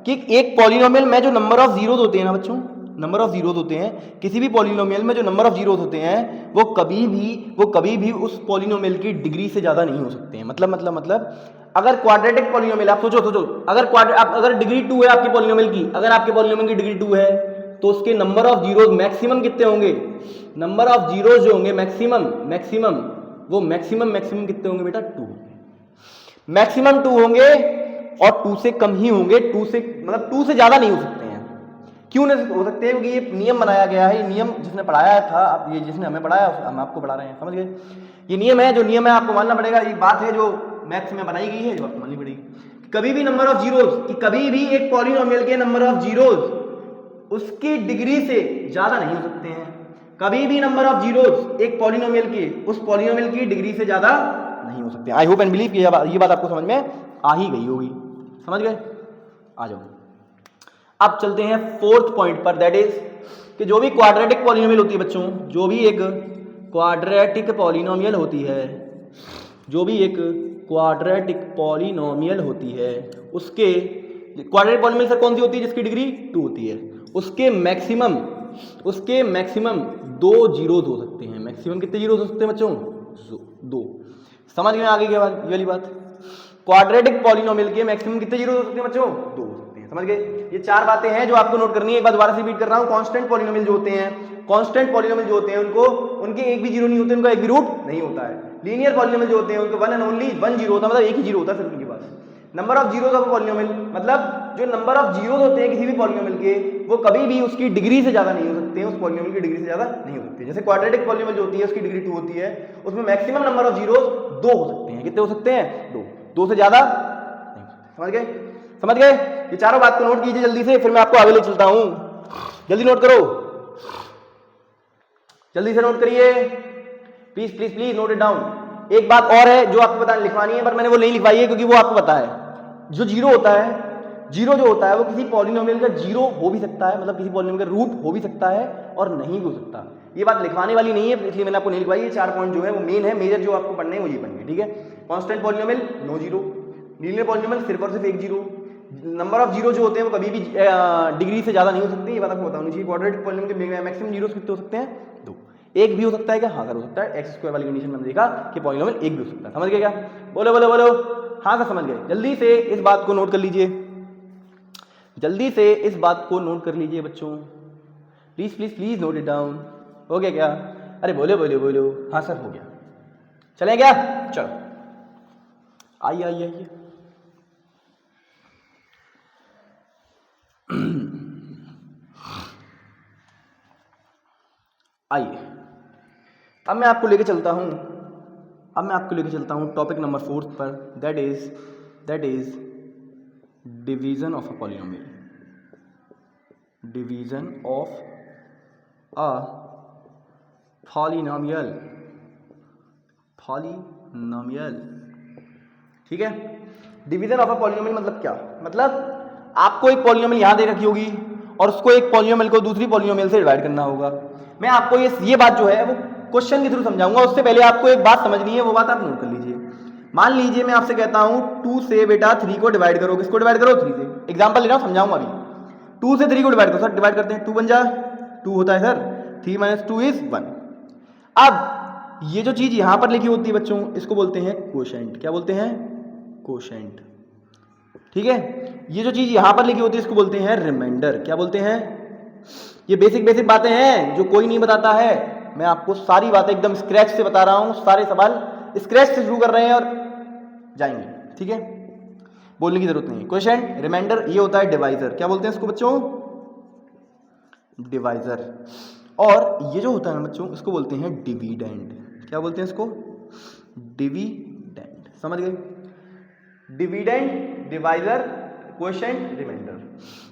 कि एक पॉलिनोमियल में जो नंबर ऑफ जीरोज होते हैं ना बच्चों, नंबर ऑफ जीरोज होते हैं, किसी भी पॉलिनोमियल में जो नंबर ऑफ जीरोज होते हैं वो कभी भी उस पॉलिनोमियल की डिग्री से ज्यादा नहीं हो सकते हैं। मतलब अगर क्वाड्रेटिक पॉलिनोमियल, आप सोचो अगर डिग्री 2 है आपके पॉलिनोमियल की, अगर आपके पॉलिनोमियल की डिग्री 2 है तो उसके नंबर ऑफ जीरोज मैक्सिमम कितने होंगे? नंबर ऑफ जीरोज जो होंगे मैक्सिमम कितने होंगे बेटा? 2 होंगे। मैक्सिमम 2 होंगे और 2 से कम ही होंगे, 2 से ज्यादा नहीं हो सकते हैं। क्यों नहीं हो सकते हैं? क्योंकि ये नियम बनाया गया है। ये नियम जिसने पढ़ाया था, अब ये जिसने हमें पढ़ाया हम आपको पढ़ा रहे हैं। समझ गए? ये नियम है, जो नियम है आपको मानना पड़ेगा। ये बात है जो मैथ्स में बनाई गई है, जो आपको माननी पड़ेगी। कभी भी नंबर ऑफ जीरोज, कि कभी भी एक पॉलिनोमियल के नंबर ऑफ जीरोज उसकी डिग्री से ज्यादा नहीं हो सकते हैं। कभी भी नंबर ऑफ जीरोज एक पॉलिनोमियल के उस पॉलिनोमियल की डिग्री से ज्यादा नहीं हो सकते। आई होप एंड बिलीव ये बात आपको समझ में आ ही गई होगी। समझ गए? आ जाओ, अब चलते हैं फोर्थ पॉइंट पर, दैट इज कि जो भी क्वाड्रेटिक पॉलिनोमियल होती है बच्चों, जो भी एक क्वाड्रेटिक पॉलिनोमियल होती है, जो भी एक क्वाड्रेटिक पॉलिनोमियल होती है, उसके क्वाड्रेटिक पॉलिनोमियल सर कौन सी होती है? जिसकी डिग्री 2 होती है। उसके मैक्सिमम 2 जीरोज हो सकते हैं। मैक्सिमम कितने जीरोज हो सकते हैं बच्चों? 2। समझ में आ गई ये वाली बात? क्वाड्रेटिक पॉलिनोमियल के मैक्सिमम कितने जीरोज हो सकते हैं बच्चों? 2 हो सकते हैं। समझ गए? ये 4 बातें हैं जो आपको नोट करनी है। एक बार दोबारा से रिपीट कर रहा हूं, कांस्टेंट पॉलिनोमियल जो होते हैं, कांस्टेंट पॉलिनोमियल जो होते हैं उनके एक भी जीरो नहीं होते, उनका एक भी रूट नहीं होता है। लीनियर पॉलिनोमियल जो होते हैं उनका वन एंड ओनली 1 जीरो होता है, मतलब एक ही जीरो होता है सिर्फ उनके पास। Number of zeros of polynomial, मतलब जो नंबर ऑफ जीरोज होते हैं किसी भी पॉलिनोमियल के, वो कभी भी उसकी डिग्री से ज्यादा नहीं हो सकते हैं, उस पॉलिनोमियल की डिग्री से ज्यादा नहीं हो सकते। जैसे क्वाड्रेटिक पॉलिनोमियल जो होती है उसकी डिग्री 2 होती है, उसमें मैक्सिमम नंबर ऑफ जीरोज 2 हो सकते हैं। कितने हो सकते हैं? 2 से ज्यादा नहीं हो सकते। समझ गए? समझ गए? ये चारों बात को नोट कीजिए जल्दी से, फिर मैं आपको आगे ले चलता हूं। जल्दी नोट करो, जल्दी से नोट करिए, please please please note it down. एक बात और है जो आपको बताने लिखवानी है, पर मैंने वो नहीं लिखवाई है क्योंकि वो आपको पता है। जो जीरो होता है, जीरो जो होता है वो किसी पॉलिनोमियल का जीरो हो भी सकता है, मतलब किसी पॉलिनोमियल का रूट हो भी सकता है और नहीं भी हो सकता। ये बात लिखवाने वाली नहीं है, इसलिए मैंने आपको नहीं लिखवाई। ये 4 पॉइंट जो है वो मेन है, मेजर जो आपको पढ़ने हैं वो ये पढ़ने हैं। ठीक है? Constant polynomial 9 zero, linear polynomial सिर्फ और सिर्फ 1 जीरो, नंबर ऑफ जीरो जो होते हैं वो कभी भी डिग्री से ज्यादा नहीं हो सकते। ये बात आपको बतानी चाहिए। क्वाड्रेटिक पॉलिनोमियल के मैक्सिमम जीरोस कितने हो सकते हैं? 2। एक भी हो सकता है क्या? हाँ सर हो सकता है। एक्स स्क्वायर वाली कंडीशन में हमने देखा कि पॉलिनोमियल एक भी हो सकता है। समझ गए क्या? बोलो बोलो बोलो। हाँ सर समझ गए। जल्दी से इस बात को नोट कर लीजिए, जल्दी से इस बात को नोट कर लीजिए बच्चों, please please please note it down. हो गया क्या? अरे बोलो बोलो बोलो। हाँ सर हो गया। चले क्या? चलो आइए आइए आइए। आइए, अब मैं आपको लेके चलता हूं टॉपिक नंबर 4 पर, that is division of a polynomial. Division of a polynomial. ठीक है? डिवीजन ऑफ अ पॉलिनोमियल मतलब क्या? मतलब आपको एक पॉलिनोमियल यहां दे रखी होगी और उसको एक पॉलिनोमियल को दूसरी पॉलिनोमियल से डिवाइड करना होगा। मैं आपको ये बात जो है वो क्वेश्चन के थ्रू समझाऊंगा। उससे पहले आपको एक बात समझनी है, वो बात आप नोट कर लीजिए। मान लीजिए मैं आपसे कहता हूं 2 से बेटा 3 को डिवाइड करो। किसको डिवाइड करो? 3 से। एग्जांपल ले रहा हूं, समझाऊंगा अभी। 2 से 3 को डिवाइड करो। सर डिवाइड करते हैं, 2 बन जा 2 होता है सर, 3 - 2 = 1। अब ये जो चीज यहां पर लिखी होती है बच्चों, इसको बोलते हैं कोशेंट। क्या बोलते हैं? कोशेंट। ठीक है? ये जो चीज यहां पर लिखी होती है इसको बोलते हैं रिमाइंडर। क्या बोलते हैं? ये बेसिक बातें हैं जो कोई नहीं बताता है। मैं आपको सारी बातें एकदम स्क्रैच से बता रहा हूं, सारे सवाल स्क्रैच से शुरू कर रहे हैं और जाएंगे। ठीक है? बोलने की जरूरत नहीं। कोशेंट, रिमाइंडर, ये होता है डिवाइजर। क्या बोलते हैं इसको बच्चों? डिवाइजर। और ये जो होता है ना बच्चों, इसको बोलते हैं डिविडेंड। क्या बोलते हैं इसको? डिविडेंड। समझ गए? Dividend, divisor, quotient, remainder.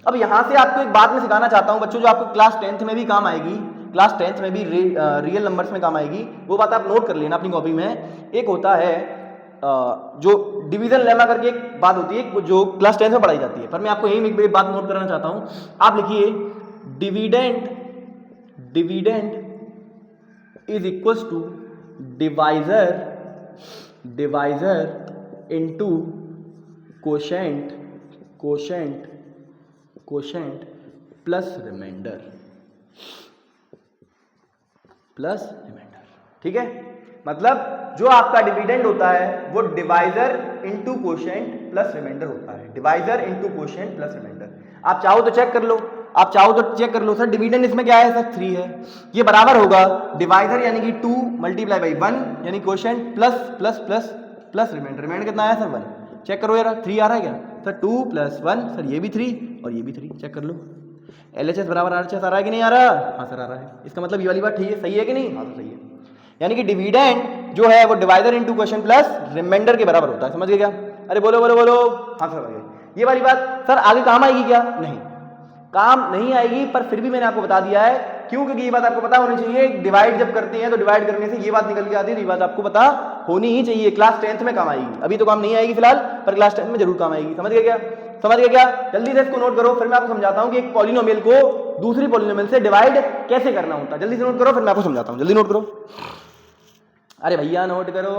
अब यहां से आपको एक बात मैं सिखाना चाहता हूं बच्चों, जो आपको क्लास 10th में भी काम आएगी, क्लास 10th में भी रियल नंबर्स में काम आएगी। वो बात आप नोट कर लेना अपनी कॉपी में। एक होता है जो डिवीजन लेमा करके एक बात होती है जो क्लास 10th में पढ़ाई जाती है, पर मैं आपको यही एक बात नोट कराना चाहता हूं। आप लिखिए dividend is equals to divisor into quotient plus remainder. ठीक है? मतलब जो आपका डिविडेंड होता है वो divisor into quotient plus remainder होता है। Divisor into quotient plus remainder. आप चाहो तो चेक कर लो, सर डिविडेंड इसमें क्या है? सर 3 है। ये बराबर होगा डिवाइजर यानी कि 2 × 1 यानी कोशेंट प्लस रिमाइंडर। रिमाइंडर कितना आया सर? 1। चेक करो यार, 3 आ रहा है क्या? सर 2 + 1, सर ये भी 3 और ये भी 3। चेक कर लो। LHS बराबर RHS आ रहा है कि नहीं आ रहा? हाँ सर आ रहा है। इसका मतलब ये वाली बात ठीक है, सही है कि नहीं? हाँ तो सही है। यानी कि डिविडेंड जो है वो divisor into quotient plus remainder के बराबर होता है। समझ गए क्या? अरे बोलो बोलो बोलो, हाँ सर आ गए। ये वाली बात सर आगे काम आएगी क्या? नहीं, काम नहीं आएगी, पर फिर भी मैंने आपको बता दिया है। क्यों? क्योंकि ये बात आपको पता होनी चाहिए, डिवाइड जब करते हैं तो डिवाइड करने से ये बात निकल के आती है, तो ये बात आपको पता होनी ही चाहिए। क्लास 10th में काम आएगी, अभी तो काम नहीं आएगी फिलहाल, पर क्लास 10th में जरूर काम आएगी। समझ गए क्या? समझ गए क्या? जल्दी से इसको नोट करो, फिर मैं आपको समझाता हूं कि एक पॉलिनोमियल को दूसरी पॉलिनोमियल से डिवाइड कैसे करना होता है। जल्दी से नोट करो, फिर मैं आपको समझाता हूं। जल्दी नोट करो, अरे भैया नोट करो।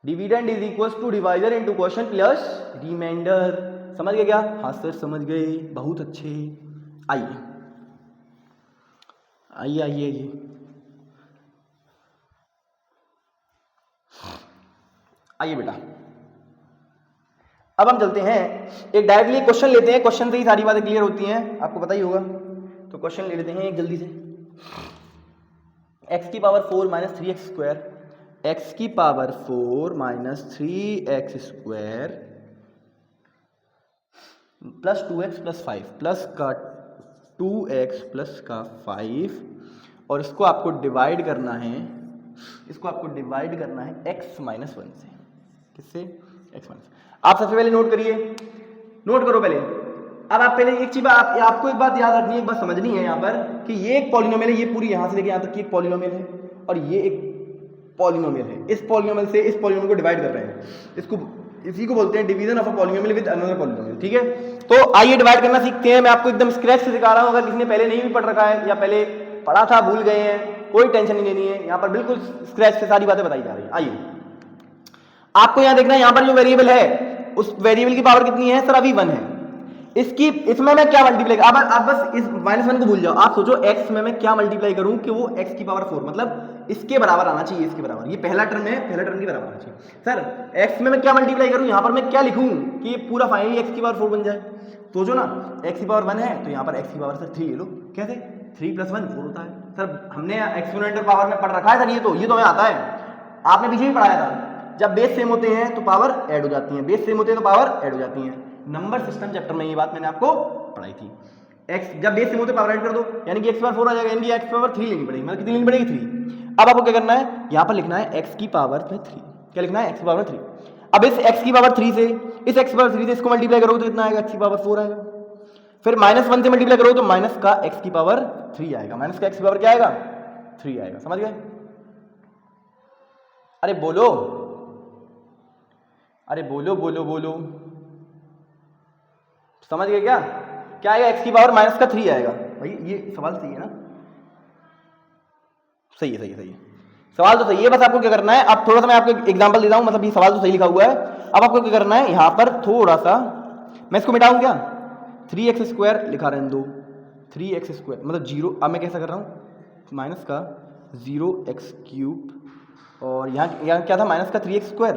Dividend is equal to divisor into quotient plus remainder. समझ गए क्या? हाँ सर समझ गए, बहुत अच्छे। आइए आइए आइए आइए, आइए बेटा, अब हम चलते हैं एक डायरेक्टली क्वेश्चन लेते हैं। क्वेश्चन से ही सारी बातें क्लियर होती हैं, आपको पता ही होगा। तो क्वेश्चन ले लेते हैं एक जल्दी से। x की power 4 minus 3x square, x की power 4 minus 3x square plus 2x plus 5 plus का 2x प्लस का 5, और इसको आपको डिवाइड करना है, इसको आपको डिवाइड करना है x माइनस 1 से। किससे? x minus. आप सबसे पहले नोट करिए, नोट करो पहले। अब आप पहले एक चीज आपको एक बात याद रखनी है, एक बात समझनी है यहाँ पर कि ये एक पॉलिनोमियल है, ये पूरी यहाँ से लेके यहाँ तक की एक पॉलिनोमियल है, और ये एक पॉलिनोमियल है। इस पॉलिनोमियल से इस पॉलिनोमियल को डिवाइड कर रहे हैं, इसको इसी को बोलते हैं division of a polynomial with another polynomial. ठीक है, तो आइए डिवाइड करना सीखते हैं। मैं आपको एकदम स्क्रैच से सिखा रहा हूँ, अगर किसी ने पहले नहीं भी पढ़ रखा है या पहले पढ़ा था भूल गए हैं, कोई टेंशन नहीं लेनी है। यहाँ पर बिल्कुल स्क्रैच से सारी बातें बताई जा रही है। आइए, आपको यहाँ देखना है, यहाँ पर जो वेरिएबल है उस वेरिएबल की पावर कितनी है? सर अभी 1 है। इसकी इसमें मैं क्या मल्टीप्लाई, अब आप बस इस -1 को भूल जाओ। आप सोचो x में मैं क्या मल्टीप्लाई करूं कि वो x की पावर 4 मतलब इसके बराबर आना चाहिए, इसके बराबर। ये पहला टर्म है, पहला टर्म के बराबर आना चाहिए। सर x में मैं क्या मल्टीप्लाई करूं, यहां पर मैं क्या लिखूं कि ये पूरा फाइनली x की पावर 4 बन जाए। सोचो ना, x की पावर 1 है तो यहां पर x की पावर सर 3 ले लो। कैसे? 3 + 1 4 होता है। सर हमने एक्सपोनेंशियल पावर में पढ़ रखा है सर, ये तो हमें आता है, आपने पीछे भी पढ़ाया था। जब बेस सेम होते हैं तो पावर ऐड हो जाती है, बेस सेम होते हैं तो पावर ऐड हो जाती है। नंबर सिस्टम चैप्टर में ये बात मैंने आपको पढ़ाई थी। x जब बेस सेम होते पावर ऐड कर दो, यानी कि x पावर 4 आ जाएगा, यानी कि x पावर 3 लेनी पड़ेगी। मतलब कितनी लेनी पड़ेगी? 3। अब आपको क्या करना है, यहाँ पर लिखना है x की पावर में 3। क्या लिखना है? x की पावर 3। अब इस x की पावर 3 से इस x की पावर 3 से इसको मल्टीप्लाई करोगे तो कितना आएगा? x की पावर 4 आएगा। फिर -1 से मल्टीप्लाई करोगे तो माइनस का x की पावर 3 आएगा। माइनस का x की पावर क्या आएगा? 3 आएगा। समझ गए? अरे बोलो, अरे बोलो बोलो बोलो, समझ गए क्या? क्या आएगा? x की पावर माइनस का 3 आएगा। भाई ये सवाल सही है ना? सही है, सही है, सही है, सवाल तो सही है। बस आपको क्या करना है, अब थोड़ा सा मैं आपको एग्जांपल देता हूं, मतलब ये सवाल तो सही लिखा हुआ है। अब आपको क्या करना है, यहां पर थोड़ा सा मैं इसको मिटाऊं क्या? 3x स्क्वायर लिखा रहे हैं 2, 3x स्क्वायर मतलब 0। अब मैं कैसा कर रहा हूं, माइनस का 0x क्यूब, और यहाँ क्या था? माइनस का 3x स्क्वायर,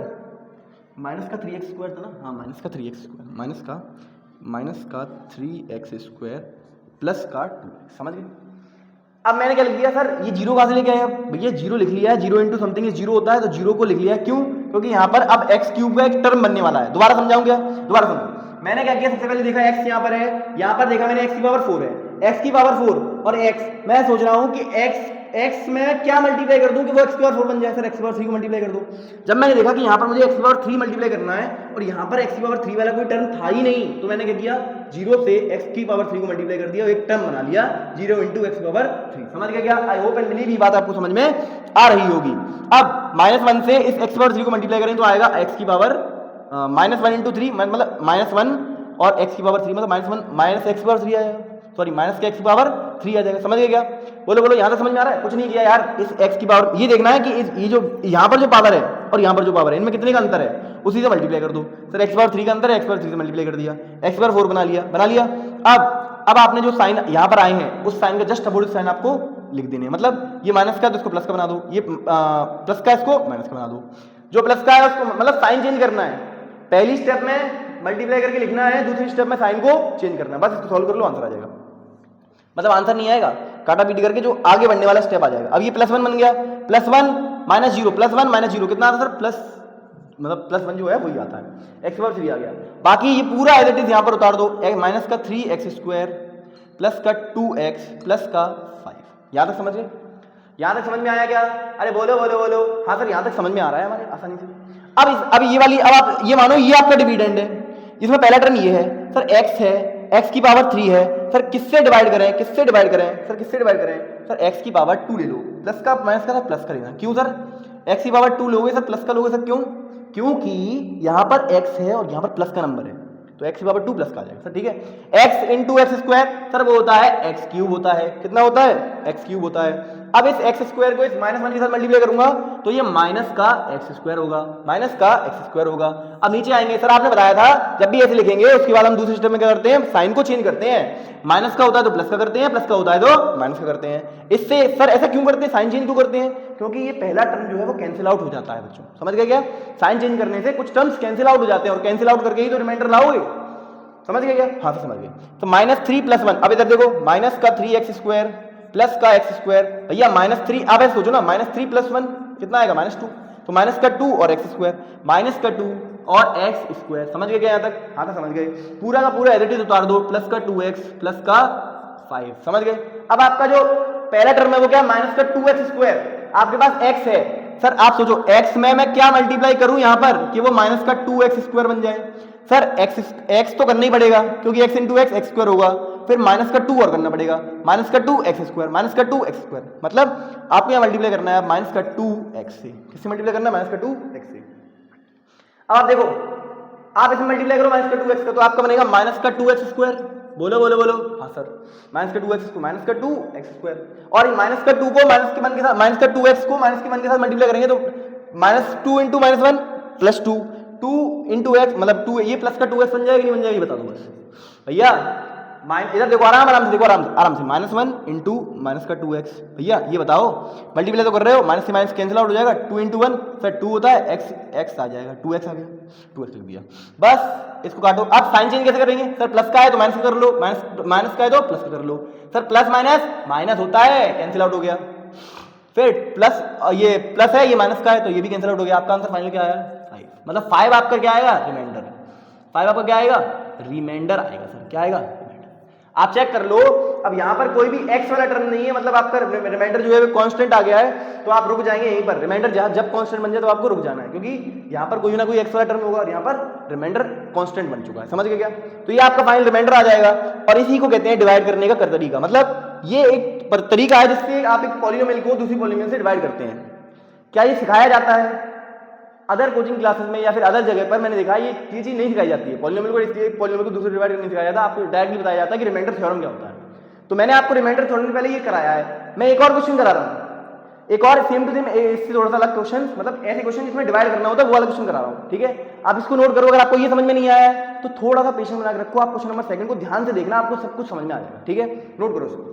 माइनस का 3x स्क्वायर था ना? हाँ, माइनस का 3x स्क्वायर, माइनस का 3x स्क्वायर प्लस का 2। समझ गए? अब मैंने क्या लिख दिया सर, ये 0 कहाँ से लेके आए? भैया 0 लिख लिया है, 0 इंटू समथिंग इज 0 होता है, तो 0 को लिख लिया है। क्यों? क्योंकि यहाँ पर अब x क्यूब का एक टर्म बनने वाला है। दोबारा समझाऊं क्या? दोबारा समझो। मैंने क्या किया, सबसे पहले देखा x यहाँ पर है, यहाँ पर देखा मैंने x की पावर 4 है, x की पावर 4 और x, मैं सोच रहा हूं कि x में क्या मल्टीप्लाई कर दूं कि वो x की पावर 4 बन जाए। सर x की पावर 3 को मल्टीप्लाई कर दो। जब मैंने देखा कि यहाँ पर मुझे x की पावर 3 मल्टीप्लाई करना है और यहाँ पर x की पावर 3 वाला कोई टर्म था ही नहीं, तो मैंने क्या किया, 0 से x की पावर 3 को मल्टीप्लाई कर दिया और एक टर्म बना लिया 0 इंटू x की पावर 3। समझ गया क्या? आई होप एंड बिलीव ये बात आपको समझ में आ रही होगी। अब -1 से इस x की पावर 3 को मल्टीप्लाई करें तो आएगा x की पावर -1 इंटू 3 मतलब -1 और x की पावर 3 मतलब -1 माइनस x की पावर 3 आएगा, सॉरी माइनस का x की पावर 3 आ जाएगा। समझ गए क्या? बोलो बोलो, यहाँ तक समझ में आ रहा है? कुछ नहीं किया यार, इस x की पावर ये देखना है कि ये जो यहाँ पर जो पावर है और यहाँ पर जो पावर है इनमें कितने का अंतर है, उसी से मल्टीप्लाई कर दो। सर x की पावर 3 का अंतर है, x की पावर 3 से मल्टीप्लाई कर दिया, x की पावर 4 बना लिया। अब आपने जो साइन यहाँ पर आए हैं उस साइन का जस्ट अपोजिट साइन आपको लिख देने हैं। मतलब ये माइनस का तो इसको प्लस का बना दो, ये प्लस का इसको माइनस का बना दो। जो प्लस का है उसको मतलब साइन चेंज करना है। पहली स्टेप में मल्टीप्लाई करके लिखना है, दूसरी स्टेप में साइन को चेंज करना है। बस इसको सॉल्व कर लो, आंसर आ जाएगा। मतलब आंसर नहीं आएगा, काटा पीटी करके जो आगे बढ़ने वाला स्टेप आ जाएगा। अब ये +1 बन गया, +1 -0 +1 -0 कितना आता है सर? प्लस मतलब +1 जो है वही आता है, x की पावर 3 आ गया। बाकी ये पूरा एज इट इज यहाँ पर उतार दो, माइनस का 3x स्क्वायर प्लस का 2x प्लस का 5। यहाँ तक समझ गए? यहाँ तक समझ में आया क्या? अरे बोलो बोलो बोलो। हाँ सर यहाँ तक समझ में आ रहा है हमारे आसानी से। अब ये वाली, अब आप ये मानो ये आपका डिविडेंड है, इसमें पहला टर्म ये है सर, x है, x की पावर 3 है सर, किससे डिवाइड करें, किससे डिवाइड करें सर, किससे डिवाइड करें सर, x की पावर 2 ले लो, प्लस का माइनस का प्लस करेगा, क्यों सर, x की पावर 2 लोगे सर, प्लस का लोगे सर, क्यों, क्योंकि यहां पर x है और यहां पर प्लस का नंबर है, तो x की पावर 2 प्लस का आ जाएगा सर, ठीक है। x into x square sir वो होता है x क्यूब होता है, कितना होता है, x क्यूब होता है। अब इस x स्क्वायर को इस -1 के साथ मल्टीप्लाई करूंगा तो ये माइनस का x स्क्वायर होगा, माइनस का x स्क्वायर होगा। अब नीचे आएंगे, सर आपने बताया था जब भी ऐसे लिखेंगे उसके बाद हम दूसरे स्टेप में क्या करते हैं, साइन को चेंज करते हैं, माइनस का होता है तो प्लस का करते हैं, प्लस का होता है तो माइनस का करते हैं। इससे सर ऐसा क्यों करते हैं, साइन चेंज क्यों करते हैं, क्योंकि ये पहला टर्म जो है वो कैंसिल आउट हो जाता है बच्चों, समझ गए क्या, साइन चेंज करने से कुछ टर्म्स कैंसिल आउट हो जाते हैं और कैंसिल आउट करके ही तो रिमाइंडर लाओगे, समझ गए क्या, हाँ से समझ गए। तो -3 + 1, अब इधर देखो माइनस का 3x स्क्वायर प्लस का x स्क्वायर, भैया -3, आप ऐसे सोचो ना, -3 + 1 कितना आएगा, -2, तो माइनस का 2 और x स्क्वायर, माइनस का 2 और x स्क्वायर, समझ गए क्या यहाँ तक, हाँ तो समझ गए, पूरा का पूरा एज इट इज उतार दो, प्लस का 2x प्लस का 5, समझ गए। अब आपका जो पहला टर्म है वो क्या है, माइनस का 2x स्क्वायर, आपके पास x है सर, आप सोचो x में मैं क्या मल्टीप्लाई करूं यहां पर कि वो माइनस का 2x स्क्वायर बन जाए, सर x तो करना ही पड़ेगा क्योंकि x इंटू एक्स स्क्वायर होगा, फिर माइनस का 2 और करना पड़ेगा, माइनस का 2x स्क्वायर, माइनस का 2x स्क्वायर, मतलब आपको यहाँ मल्टीप्लाई करना है माइनस का 2x से, किससे मल्टीप्लाई करना है, माइनस का 2x से। अब आप देखो, आप इसमें मल्टीप्लाई करो माइनस का 2x का, तो आपका बनेगा माइनस का 2x स्क्वायर, बोलो बोलो बोलो, हाँ सर, माइनस का 2x को माइनस का 2x स्क्वायर, और माइनस का 2 को माइनस के 1 के साथ, माइनस का 2x को माइनस के 1 के साथ मल्टीप्लाई करेंगे तो -2 इंटू -1 प्लस 2, 2 इंटू एक्स मतलब 2, ये प्लस का 2x बन जाएगी नहीं बन जाएगी, बता दो बस भैया। इधर देखो आराम से देखो, आराम से -1 इंटू माइनस का 2x, भैया ये बताओ मल्टीप्लाई तो कर रहे हो, माइनस से माइनस कैंसिल आउट हो जाएगा, 2 इंटू 1 सर 2 होता है, x आ जाएगा, 2x आ गया, 2x लिख दिया, बस इसको काटो। आप साइन चेंज कैसे करेंगे, सर प्लस का है तो माइनस का कर लो, माइनस का है तो प्लस का कर लो, सर प्लस माइनस माइनस होता है, कैंसिल आउट हो गया, फिर प्लस, ये प्लस है ये माइनस का है तो ये भी कैंसिल आउट हो गया, आपका आंसर फाइनल क्या आया, 5, मतलब 5 आपका क्या आएगा, रिमाइंडर, 5 आपका क्या आएगा, रिमाइंडर आएगा सर, क्या आएगा, आप चेक कर लो। अब यहां पर कोई भी x वाला टर्म नहीं है, मतलब आपका रिमाइंडर जो है कांस्टेंट आ गया है, तो आप रुक जाएंगे यहीं पर, रिमाइंडर जब कांस्टेंट बन जाए तो आपको रुक जाना है, क्योंकि यहां पर कोई ना कोई x वाला टर्म होगा और यहां पर रिमाइंडर कांस्टेंट बन चुका है, समझ गए क्या, तो ये आपका फाइनल रिमाइंडर आ जाएगा। और इसी को कहते हैं डिवाइड करने का तरीका, मतलब ये एक तरीका है जिससे आप एक पॉलिनोमियल को दूसरी पॉलिनोमियल से डिवाइड करते हैं। क्या ये सिखाया जाता है अदर कोचिंग क्लासेस में या फिर अदर जगह पर, मैंने देखा ये चीज नहीं सिखाई जाती है, पॉलिनोमियल को इसलिए पॉलिनोमियल को दूसरे डिवाइड नहीं सिखाया जाता, आपको डायरेक्टली बताया जाता है कि रिमाइंडर थ्योरम क्या होता है। तो मैंने आपको रिमाइंडर थ्योरम से पहले ये कराया है, मैं एक और क्वेश्चन करा रहा हूँ, एक और सेम टू सेम इससे थोड़ा सा अलग क्वेश्चन, मतलब ऐसे क्वेश्चन जिसमें डिवाइड करना होता है वो वाला क्वेश्चन करा रहा हूँ, ठीक है। आप इसको नोट करो, अगर आपको ये समझ में नहीं आया है तो थोड़ा सा पेशेंस बना के रखो, आप क्वेश्चन नंबर 2 को ध्यान से देखना, आपको सब कुछ समझ में आ जाएगा, ठीक है। नोट करो इसको,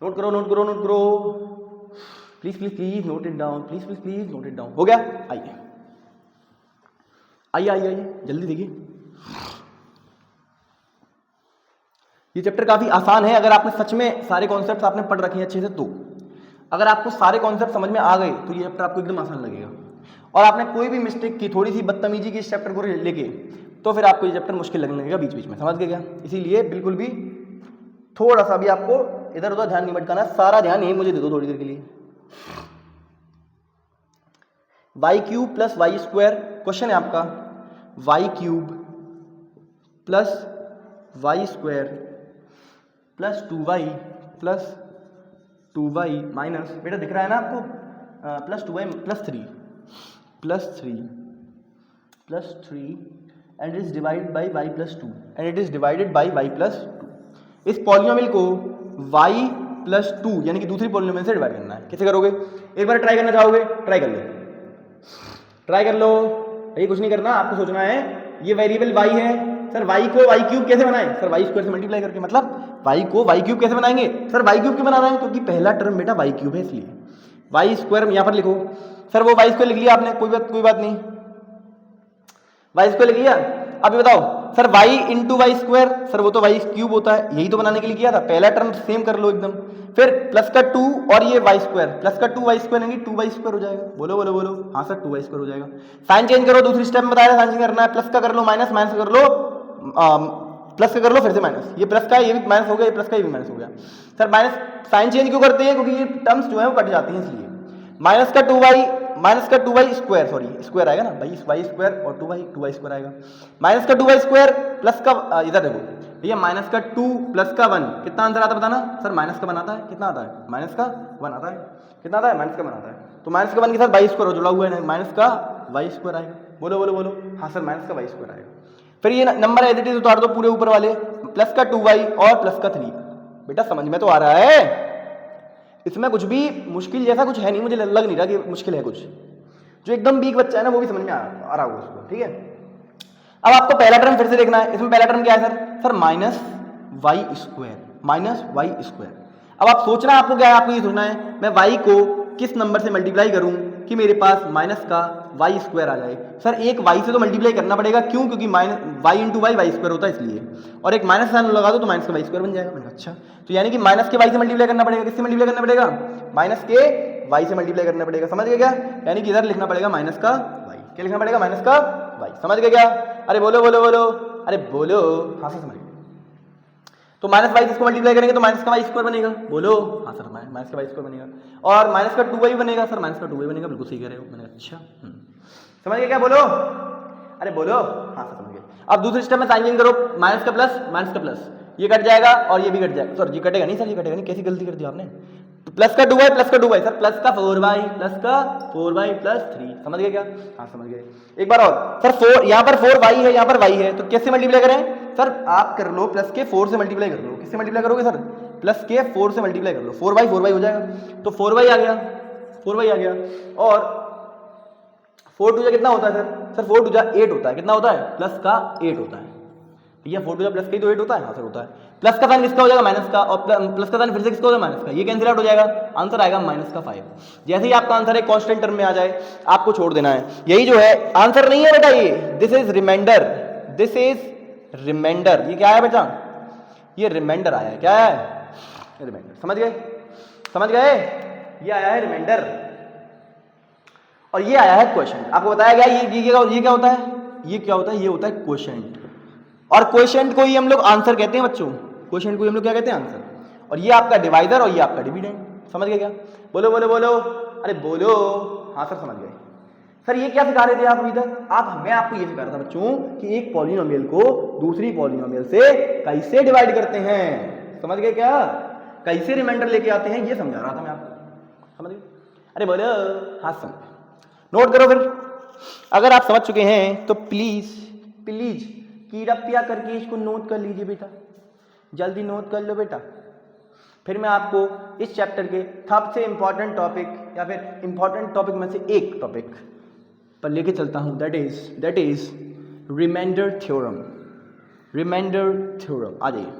नोट करो नोट करो नोट करो, please please please note it down, please please please note it down. हो गया, आइए आइए आइए आइए जल्दी देखिए, ये चैप्टर काफी आसान है अगर आपने सच में सारे कॉन्सेप्ट्स आपने पढ़ रखे हैं अच्छे से, तो अगर आपको सारे कॉन्सेप्ट समझ में आ गए तो ये चैप्टर आपको एकदम आसान लगेगा, और आपने कोई भी मिस्टेक की, थोड़ी सी बदतमीजी की इस चैप्टर को लेके, तो फिर आपको ये चैप्टर मुश्किल लगने लगेगा बीच बीच में, समझ गए क्या। इसीलिए बिल्कुल भी थोड़ा सा भी आपको इधर उधर ध्यान नहीं भटकाना, सारा ध्यान यही मुझे दे दो थोड़ी देर के लिए। y³ + y², क्वेश्चन है आपका y³ + y² + 2y + 2y minus, बेटा दिख रहा है ना आपको, +2y +3 and is divided bye y + 2 and it is divided bye y + 2। इस पॉलिनोमियल को y + 2 यानी कि दूसरी पॉलिनोमियल से डिवाइड करना है। कैसे करोगे, एक बार ट्राई करना चाहोगे, ट्राई कर लो, ट्राई कर लो, ये कुछ नहीं करना, आपको सोचना है ये वेरिएबल y है, सर y को y³ कैसे बनाएं, सर y² से मल्टीप्लाई करके, मतलब y को y³ कैसे बनाएंगे, सर y³ क्यों बना रहे हैं, क्योंकि पहला टर्म बेटा y³ है, इसलिए y² यहां पर लिखो, सर वो y² लिख लिया आपने, कोई बात नहीं, y² लिख लिया। अब ये बताओ sir y into y², sir वो तो y³ होता है, यही तो बनाने के लिए किया था, पहला टर्म सेम कर लो एकदम, फिर प्लस का 2 और ये y², प्लस का 2y² यानी 2y² हो जाएगा, बोलो बोलो बोलो, हाँ सर 2y² हो जाएगा। साइन चेंज करो, दूसरी स्टेप में बताया साइन चेंज करना है, प्लस का कर लो माइनस, माइनस कर लो प्लस का कर लो, फिर से माइनस, ये प्लस का है ये भी माइनस हो गया, ये प्लस का ये भी माइनस हो गया। सर माइनस साइन चेंज क्यों करते हैं, क्योंकि ये टर्म्स जो है वो कट जाती हैं, इसलिए माइनस का 2y माइनस का 2y स्क्वायर, सॉरी स्क्वायर आएगा ना भाई, y स्क्वायर और 2y स्क्वायर आएगा। माइनस का 2y स्क्वायर प्लस का, इधर देखो भैया, माइनस का 2 प्लस का 1 कितना आंसर आता है बताना सर? माइनस का 1 आता है। कितना आता है? माइनस का 1 आता है। कितना आता है? माइनस का 1 आता है। तो माइनस का 1 के साथ y स्क्वायर जुड़ा हुआ है, माइनस का y स्क्वायर आएगा। बोलो बोलो बोलो, हाँ सर माइनस का y स्क्वायर आएगा। फिर ये नंबर एज इट इज उतार दो पूरे ऊपर वाले, प्लस का 2y और प्लस का 3। बेटा समझ में तो आ रहा है, इसमें कुछ भी मुश्किल जैसा कुछ है नहीं, मुझे लग नहीं रहा कि मुश्किल है कुछ। जो एकदम वीक बच्चा है ना वो भी समझ में आ रहा होगा उसको, ठीक है। अब आपको पहला टर्म फिर से देखना है। इसमें पहला टर्म क्या है sir? Minus y square, minus y square. अब आप सोचना, आपको क्या है, आपको ये सोचना है मैं y को किस नंबर से मल्टीप्लाई करूं कि मेरे पास माइनस का वाई स्क्वायर आ जाए। सर एक y से तो मल्टीप्लाई करना पड़ेगा, क्यों? क्योंकि minus y into y square होता है इसलिए, और एक माइनस साइन लगा दो तो माइनस का वाई स्क्वायर बन जाएगा। मैंने अच्छा, तो यानी कि माइनस के y से मल्टीप्लाई करना पड़ेगा। किससे मल्टीप्लाई करना पड़ेगा? माइनस के y से मल्टीप्लाई करना पड़ेगा। समझ गए क्या? यानी कि इधर लिखना पड़ेगा माइनस का y। क्या लिखना पड़ेगा? माइनस का y। समझ गए क्या? अरे बोलो बोलो बोलो, अरे बोलो, हाँ सर समझ गए। तो माइनस वाई इसको मल्टीप्लाई करेंगे तो माइनस का वाई स्क्वायर बनेगा। बोलो, हाँ सर माइनस का वाई स्क्वायर बनेगा। और माइनस का 2y बनेगा। सर माइनस का 2y बनेगा, बिल्कुल सही कह रहे हो। मैंने अच्छा समझ गए क्या? बोलो, अरे बोलो, हाँ सर समझ गए। अब दूसरे स्टेप में साइन चेंज करो, माइनस का प्लस, माइनस का प्लस, ये कट जाएगा और ये भी कट जाएगा। सर ये कटेगा नहीं, सर ये कटेगा नहीं, कैसी गलती कर दी आपने? तो प्लस का 2y प्लस का 2y, सर प्लस का 4y प्लस का 4y प्लस 3। समझ गए क्या? हाँ समझ गए। एक बार और सर, 4 यहाँ पर 4y है, यहाँ पर y है, तो कैसे मल्टीप्लाई करें? सर आप कर लो प्लस के 4 से मल्टीप्लाई कर लो। किससे मल्टीप्लाई करोगे सर? प्लस के 4 से मल्टीप्लाई कर लो। 4y हो जाएगा, तो 4y आ गया, 4y आ गया। और 4 टू जा कितना होता है सर? सर 4 टू जा 8 होता है। कितना होता है? प्लस का 8 होता है। भैया 4 टू जा प्लस का ही तो 8 होता है। हाँ सर होता है। प्लस का साइन किसका हो जाएगा? माइनस का, और प्लस का साइन फिर से किसका हो जाएगा? माइनस का। ये कैंसिल आउट हो जाएगा, आंसर आएगा माइनस का 5। जैसे ही आपका आंसर एक कांस्टेंट टर्म में आ जाए आपको छोड़ देना है। यही जो है आंसर नहीं है बेटा, ये this is remainder, this is remainder. ये क्या है बेटा? ये रिमाइंडर आया है। क्या है? रिमाइंडर। समझ गए? समझ गए? ये आया है रिमाइंडर और ये आया है क्वेश्चन। आपको बताया गया ये क्या होता है? ये क्या होता है? ये होता है क्वेश्चन। और क्वेश्चन को ही हम लोग आंसर कहते हैं बच्चों। क्वेश्चन को ही हम लोग क्या कहते हैं? आंसर। और ये आपका डिवाइडर और ये आपका डिविडेंड। समझ गए क्या? बोलो बोलो बोलो, अरे बोलो, हाँ सर समझ गए। सर ये क्या सिखा रहे थे आप अभी तक? मैं आपको ये सिखा रहा था बच्चों कि एक पॉलिनोमियल को दूसरी पॉलिनोमियल से कैसे डिवाइड करते हैं। समझ गए क्या? कैसे रिमाइंडर लेके आते हैं, ये समझा रहा था मैं आपको। समझ गए? अरे बोलो, हाँ समझ। नोट करो फिर, अगर आप समझ चुके हैं तो प्लीज प्लीज कृपया करके इसको नोट कर लीजिए बेटा, जल्दी नोट कर लो बेटा। फिर मैं आपको इस चैप्टर के सबसे इंपॉर्टेंट टॉपिक या फिर इंपॉर्टेंट टॉपिक में से एक टॉपिक पर लेके चलता हूं, that is remainder theorem. Remainder theorem. आ जाइए,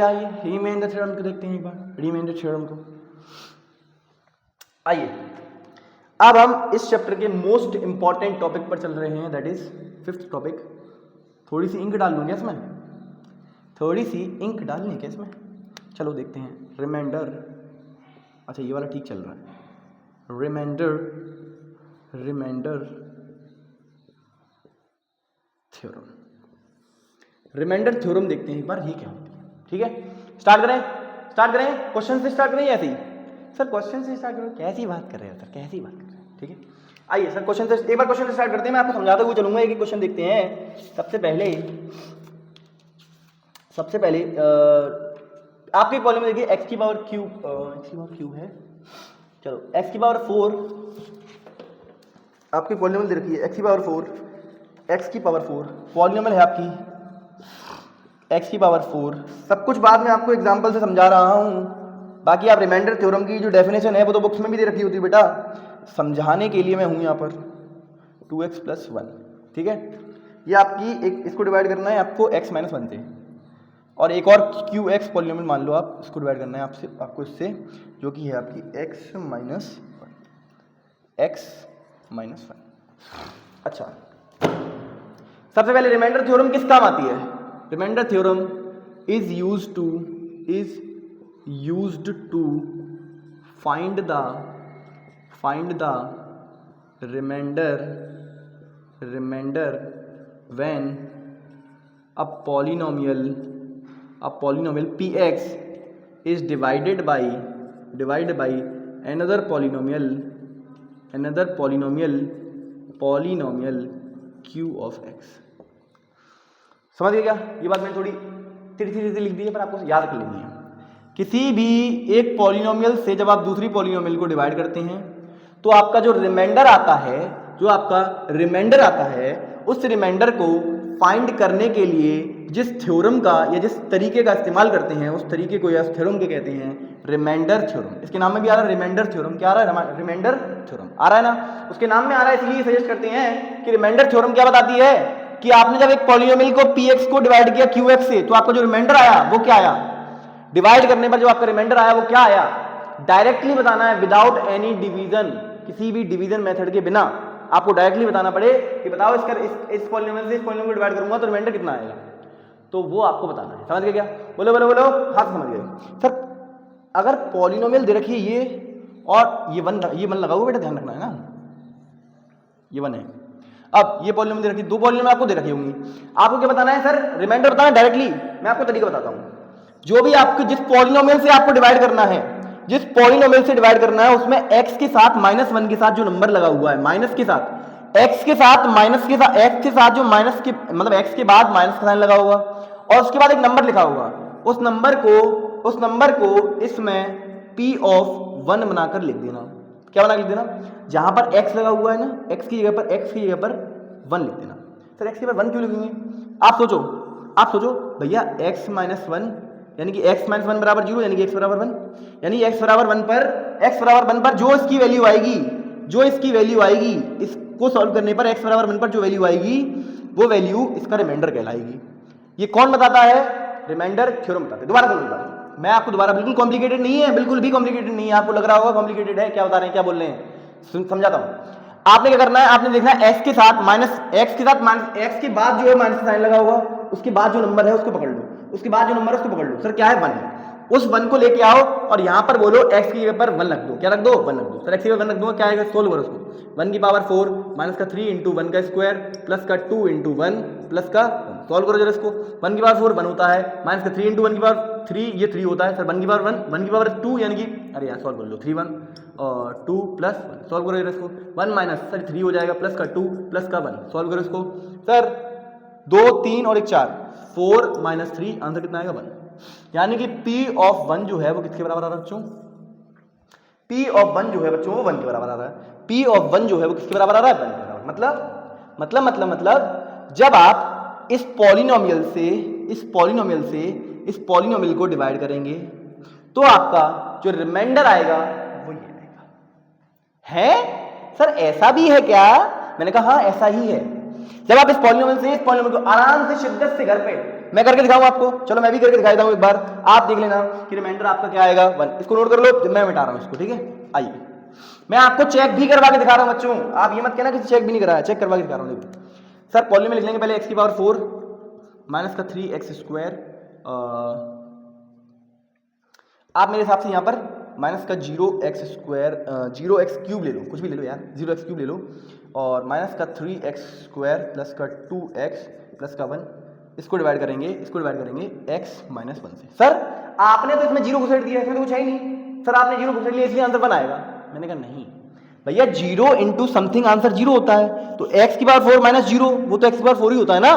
आइए रिमाइंडर थ्योरम को देखते हैं एक बार, रिमाइंडर थ्योरम को। आइए, अब हम इस चैप्टर के मोस्ट इंपॉर्टेंट टॉपिक पर चल रहे हैं, दैट इज 5th टॉपिक। थोड़ी सी इंक डाल लूँ क्या इसमें? थोड़ी सी इंक डालनी क्या इसमें? चलो देखते हैं। रिमाइंडर, अच्छा ये वाला ठीक चल रहा है। Remainder theorem. रिमाइंडर थ्योरम देखते हैं एक बार, ये क्या होती है। ठीक है, स्टार्ट करें क्वेश्चन से स्टार्ट करें ऐसे ही? सर क्वेश्चन से स्टार्ट करो, कैसी बात कर रहे हो सर, कैसी बात कर रहे हैं? ठीक है, आइए सर क्वेश्चन से एक बार क्वेश्चन से स्टार्ट करते हैं। मैं आपको समझाता हुए चलूंगा, एक क्वेश्चन देखते हैं। सबसे पहले आपके कॉलम में देखिए x की पावर क्यूब है। चलो x की पावर 4 आपके पॉलिनोमियल दे रखी है, x की पावर 4 पॉलिनोमियल है आपकी x की पावर 4। सब कुछ बाद में आपको एग्जांपल से समझा रहा हूं, बाकी आप रिमाइंडर थ्योरम की जो डेफिनेशन है वो तो बुक्स में भी दे रखी होती है बेटा, समझाने के लिए मैं हूं यहाँ पर। 2x + 1, ठीक है, ये आपकी एक, इसको डिवाइड करना है आपको x - 1 से, और एक और QX पॉलिनोमियल मान लो आप, इसको डिवाइड करना है आपको इससे, जो कि है आपकी x - 1। अच्छा, सबसे पहले रिमाइंडर थ्योरम किस काम आती है? Remainder theorem is used to find the remainder when a polynomial px is divided by another polynomial another polynomial q of x। समझ गए क्या? ये बात मैंने थोड़ी टेढ़ी लिख दी है पर आपको याद कर लेनी है। किसी भी एक पॉलिनोमियल से जब आप दूसरी पॉलिनोमियल को डिवाइड करते हैं तो आपका जो रिमाइंडर आता है, उस रिमाइंडर को फाइंड करने के लिए जिस थ्योरम का या जिस तरीके का इस्तेमाल करते हैं उस तरीके को या उस थ्योरम को कहते हैं रिमाइंडर थ्योरम। इसके नाम में भी आ रहा है रिमाइंडर थ्योरम। क्या आ रहा है? रिमाइंडर थ्योरम आ रहा है ना, उसके नाम में आ रहा है, इसलिए सजेस्ट करते हैं कि रिमाइंडर थ्योरम क्या बताती है कि आपने जब एक पॉलिनोमियल को px को डिवाइड किया qx से तो आपका जो रिमाइंडर आया वो क्या आया? डिवाइड करने पर जो आपका रिमाइंडर आया वो क्या आया? डायरेक्टली बताना है, विदाउट एनी डिवीजन, किसी भी डिवीजन मेथड के बिना आपको डायरेक्टली बताना पड़े कि बताओ इस पॉलिनोमियल से इस पॉलिनोमियल को डिवाइड करूंगा तो रिमाइंडर कितना आएगा, तो वो आपको बताना है। समझ गए क्या? बोलो बोलो बोलो, हाँ समझ गए। सर अगर पॉलिनोमियल दे रखी है ये और ये वन लगा हुआ, बेटा ध्यान रखना है ना, ये वन है। अब ये पॉलिनोमियल दे रखी, दो पॉलिनोमियल आपको दे रखी होंगी, आपको क्या बताना है? सर रिमाइंडर बताना है डायरेक्टली। मैं आपको तरीका बताता हूँ। जो भी आपको जिस पॉलिनोमियल से आपको डिवाइड करना है, जिस पॉलिनोमियल से डिवाइड करना है उसमें x के साथ -1 के साथ जो नंबर लगा हुआ है, माइनस के साथ x के साथ माइनस के साथ x के साथ जो माइनस के मतलब x के बाद माइनस का साइन लगा होगा और उसके बाद एक नंबर लिखा होगा, उस नंबर को इसमें p of 1 बनाकर लिख देना। क्या बनाकर लिख देना? जहां पर x लगा हुआ है ना, x की जगह पर 1 लिख देना। सर x की जगह 1 क्यों लिखेंगे? आप सोचो भैया x - 1 यानी कि x - 1 बराबर 0 यानी कि x बराबर 1, यानी x बराबर 1 पर जो इसकी वैल्यू आएगी, इसको सॉल्व करने पर x बराबर 1 पर जो वैल्यू आएगी वो वैल्यू इसका रिमाइंडर कहलाएगी। ये कौन बताता है? रिमाइंडर थ्योरम बताता है। दोबारा सुनो, मैं आपको दोबारा, बिल्कुल कॉम्प्लिकेटेड नहीं है, बिल्कुल भी कॉम्प्लिकेटेड नहीं है। आपको लग रहा होगा कॉम्प्लिकेटेड है, क्या बता रहे हैं, क्या बोल रहे हैं, समझाता हूं। आपने क्या करना है? आपने देखना है x के साथ माइनस x के बाद जो है माइनस साइन लगा होगा, उसके बाद जो नंबर है उसको पकड़ लो, सर क्या है? 1 है। उस 1 को लेके आओ और यहां पर बोलो x की जगह पर 1 रख दो। क्या रख दो? 1 रख दो। सर x की जगह 1 रख दूंगा, क्या आएगा? सोल्व करो उसको। 1 की पावर 4 माइनस का 3 इंटू 1 का स्क्वायर प्लस का 2 इंटू 1 प्लस का 1। सॉल्व करो जरा इसको। 1 की पावर 4 1 होता है, माइनस का 3 इंटू 1 की पावर 3 ये 3 होता है। सर 1 की पावर 1 की पावर 2 यानी कि अरे यार सॉल्व कर लो, 3 1 और 2 प्लस 1। सॉल्व करो जरा इसको। 1 माइनस सर 3 हो जाएगा प्लस का 2 प्लस का 1। सॉल्व करो इसको। सर 2 3 और 1 4, 4 माइनस 3 आंसर कितना आएगा? 1। यानी कि P of 1 जो है वो किसके बराबर आ रहा है बच्चों? P of 1 जो है बच्चों वो 1 के बराबर आ रहा है। P of 1 जो है वो किसके बराबर आ रहा है? 1 के बराबर। मतलब जब आप इस पॉलिनोमियल को डिवाइड करेंगे तो आपका जो रिमाइंडर आएगा वो ये आएगा। है सर ऐसा भी है क्या? मैंने कहा हाँ ऐसा ही है। जब आप इस पॉलिनोमियल को आराम से शिद्दत से घर पे मैं करके दिखाऊंगा आपको, चलो मैं भी करके दिखा देता हूं एक बार, आप देख लेना कि रिमाइंडर आपका क्या आएगा? 1। इसको नोट कर लो, मैं मिटा रहा हूं इसको, ठीक है? आइए मैं आपको चेक भी करवा के दिखा रहा हूं बच्चों, आप ये मत कहना कि चेक भी नहीं कराया, चेक करवा के दिखा रहा हूं। देखो सर पॉलिनोमियल लिख लेंगे पहले x की पावर 4 माइनस का 3x स्क्वायर, आप मेरे हिसाब से यहां पर माइनस का 0x स्क्वायर 0x क्यूब ले लो, कुछ भी ले लो यार, 0x क्यूब ले लो और माइनस का 3x स्क्वायर प्लस का 2x प्लस का 1। इसको डिवाइड करेंगे x माइनस 1 से। सर आपने तो इसमें 0 घुसेड़ दिया, इसमें तो कुछ है ही नहीं। सर आपने 0 घुसेड़ लिया इसलिए आंसर 1 आएगा। मैंने कहा नहीं भैया, 0 इंटू समथिंग आंसर 0 होता है, तो x की पावर 4 माइनस 0 वो तो x की पावर 4 ही होता है ना।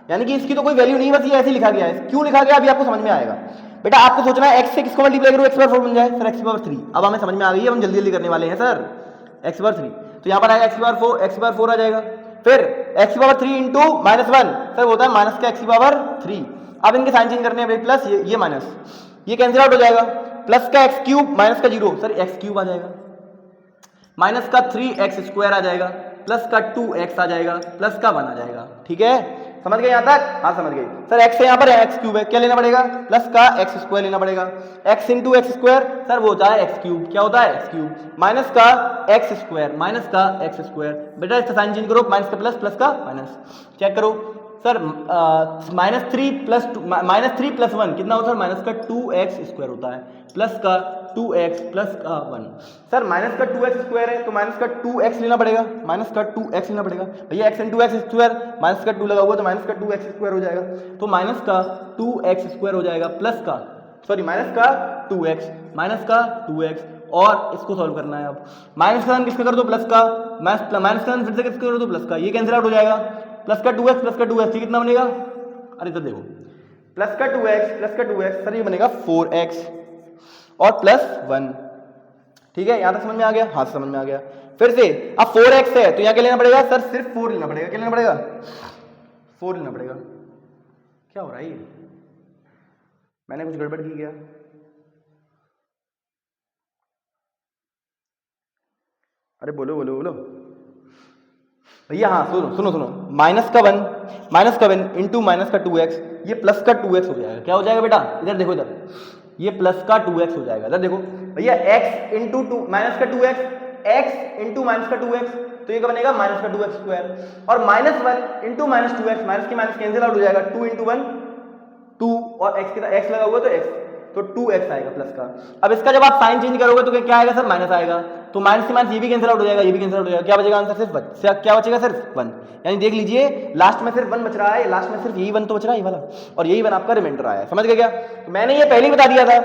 यानी कि इसकी तो कोई वैल्यू नहीं, बस ये ऐसे लिखा गया है। क्यों लिखा गया अभी आपको समझ में आएगा। बेटा आपको सोचना है x से किसको मल्टीप्लाई करो, x की पावर 4 बन जाए। सर x की पावर 3, अब हमें समझ में आ गई है, हम जल्दी करने वाले हैं सर। x की पावर 3 तो यहाँ पर आएगा x की पावर 4 आ जाएगा। फिर x की पावर 3 इंटू माइनस 1 सर होता है माइनस का x की पावर 3। अब इनके साइन चेंज करने हैं, प्लस ये माइनस, ये कैंसिल आउट हो जाएगा। प्लस का x क्यूब माइनस का 0 सर x क्यूब आ जाएगा, माइनस का 3x स्क्वायर आ जाएगा, प्लस का 2x आ जाएगा, प्लस का 1 आ जाएगा। ठीक है, समझ गए यहाँ तक? हाँ समझ गए। सर x है यहाँ पर x क्यूब है, क्या लेना पड़ेगा? प्लस का x स्क्वायर लेना पड़ेगा। x into x square sir वो होता है x क्यूब, क्या होता है? x क्यूब माइनस का x स्क्वायर, बेटा इसका साइन चेंज करो, माइनस का प्लस, प्लस का माइनस, चेक करो सर। माइनस 3 प्लस 1 कितना होता है? माइनस का 2x स्क्वायर होता है, प्लस का 2x प्लस का 1। सर माइनस का 2x स्क्वायर है तो माइनस का 2x लेना पड़ेगा, भैया x into x square, minus का 2 लगा हुआ तो माइनस का 2x स्क्वायर हो जाएगा, तो माइनस का 2x स्क्वायर हो जाएगा, प्लस का सॉरी माइनस का 2x और इसको सॉल्व करना है। अब माइनस का किसका कर दो प्लस का, माइनस का फिर से किसका कर दो प्लस का, ये कैंसिल आउट हो जाएगा, प्लस का 2x प्लस का 2x, कितना बनेगा, अरे इधर देखो, प्लस का 2x सर ये बनेगा 4x और प्लस 1। ठीक है, यहां तक समझ में आ गया, हाँ समझ में आ गया। फिर से अब 4x है तो यहाँ क्या लेना पड़ेगा सर, सिर्फ 4 लेना पड़ेगा, क्या लेना पड़ेगा, 4 लेना पड़ेगा। क्या हो रहा है ये, मैंने कुछ गड़बड़ की क्या, अरे बोलो बोलो बोलो भैया, हाँ सुनो सुनो सुनो, माइनस का 1 इंटू माइनस का 2x, ये प्लस का 2x हो जाएगा। क्या हो जाएगा बेटा, इधर देखो, इधर ये प्लस का 2x हो जाएगा। इधर देखो भैया, x इंटू टू माइनस का 2x, x इंटू माइनस का 2x, तो ये क्या बनेगा माइनस का 2x स्क्वायर, और minus 1 into minus 2x, minus की माइनस कैंसिल आउट हो जाएगा, 2 इंटू 1 2 और x के x लगा हुआ तो x, तो 2x आएगा प्लस का। अब इसका जब आप साइन चेंज करोगे तो क्या आएगा सर, माइनस आएगा, तो माइनस से माइनस ये भी कैंसिल आउट हो जाएगा, ये भी कैंसिल आउट हो जाएगा, क्या बचेगा आंसर, सिर्फ क्या बचेगा, सिर्फ 1। यानी देख लीजिए लास्ट में सिर्फ 1 बच रहा है, लास्ट में सिर्फ यही 1 तो बच रहा है, ये वाला, और यही 1 आपका रिमाइंडर आया है। समझ गए क्या, तो मैंने ये पहले ही बता दिया था,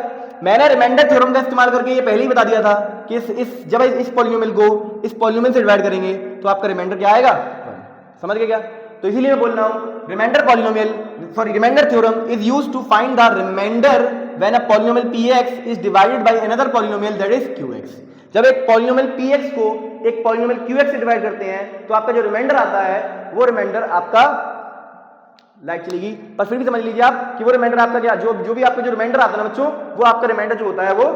मैंने रिमाइंडर थ्योरम का इस्तेमाल करके ये पहले ही बता दिया था कि जब इस पॉलिनोमियल को इस पॉलिनोमियल से डिवाइड करेंगे तो आपका रिमाइंडर क्या आएगा, 1। समझ गए क्या, तो इसीलिए मैं बोल रहा हूं remainder theorem is used to find the remainder when a polynomial px is divided by another polynomial that is qx। जब एक पॉलिनोमियल px को एक पॉलिनोमियल qx से डिवाइड करते हैं तो आपका जो रिमाइंडर आता है वो रिमाइंडर आपका, लाइट चलेगी पर फिर भी समझ लीजिए आप कि वो रिमाइंडर आपका क्या, जो भी आपका जो रिमाइंडर आता है ना बच्चों, वो आपका रिमाइंडर जो होता है वो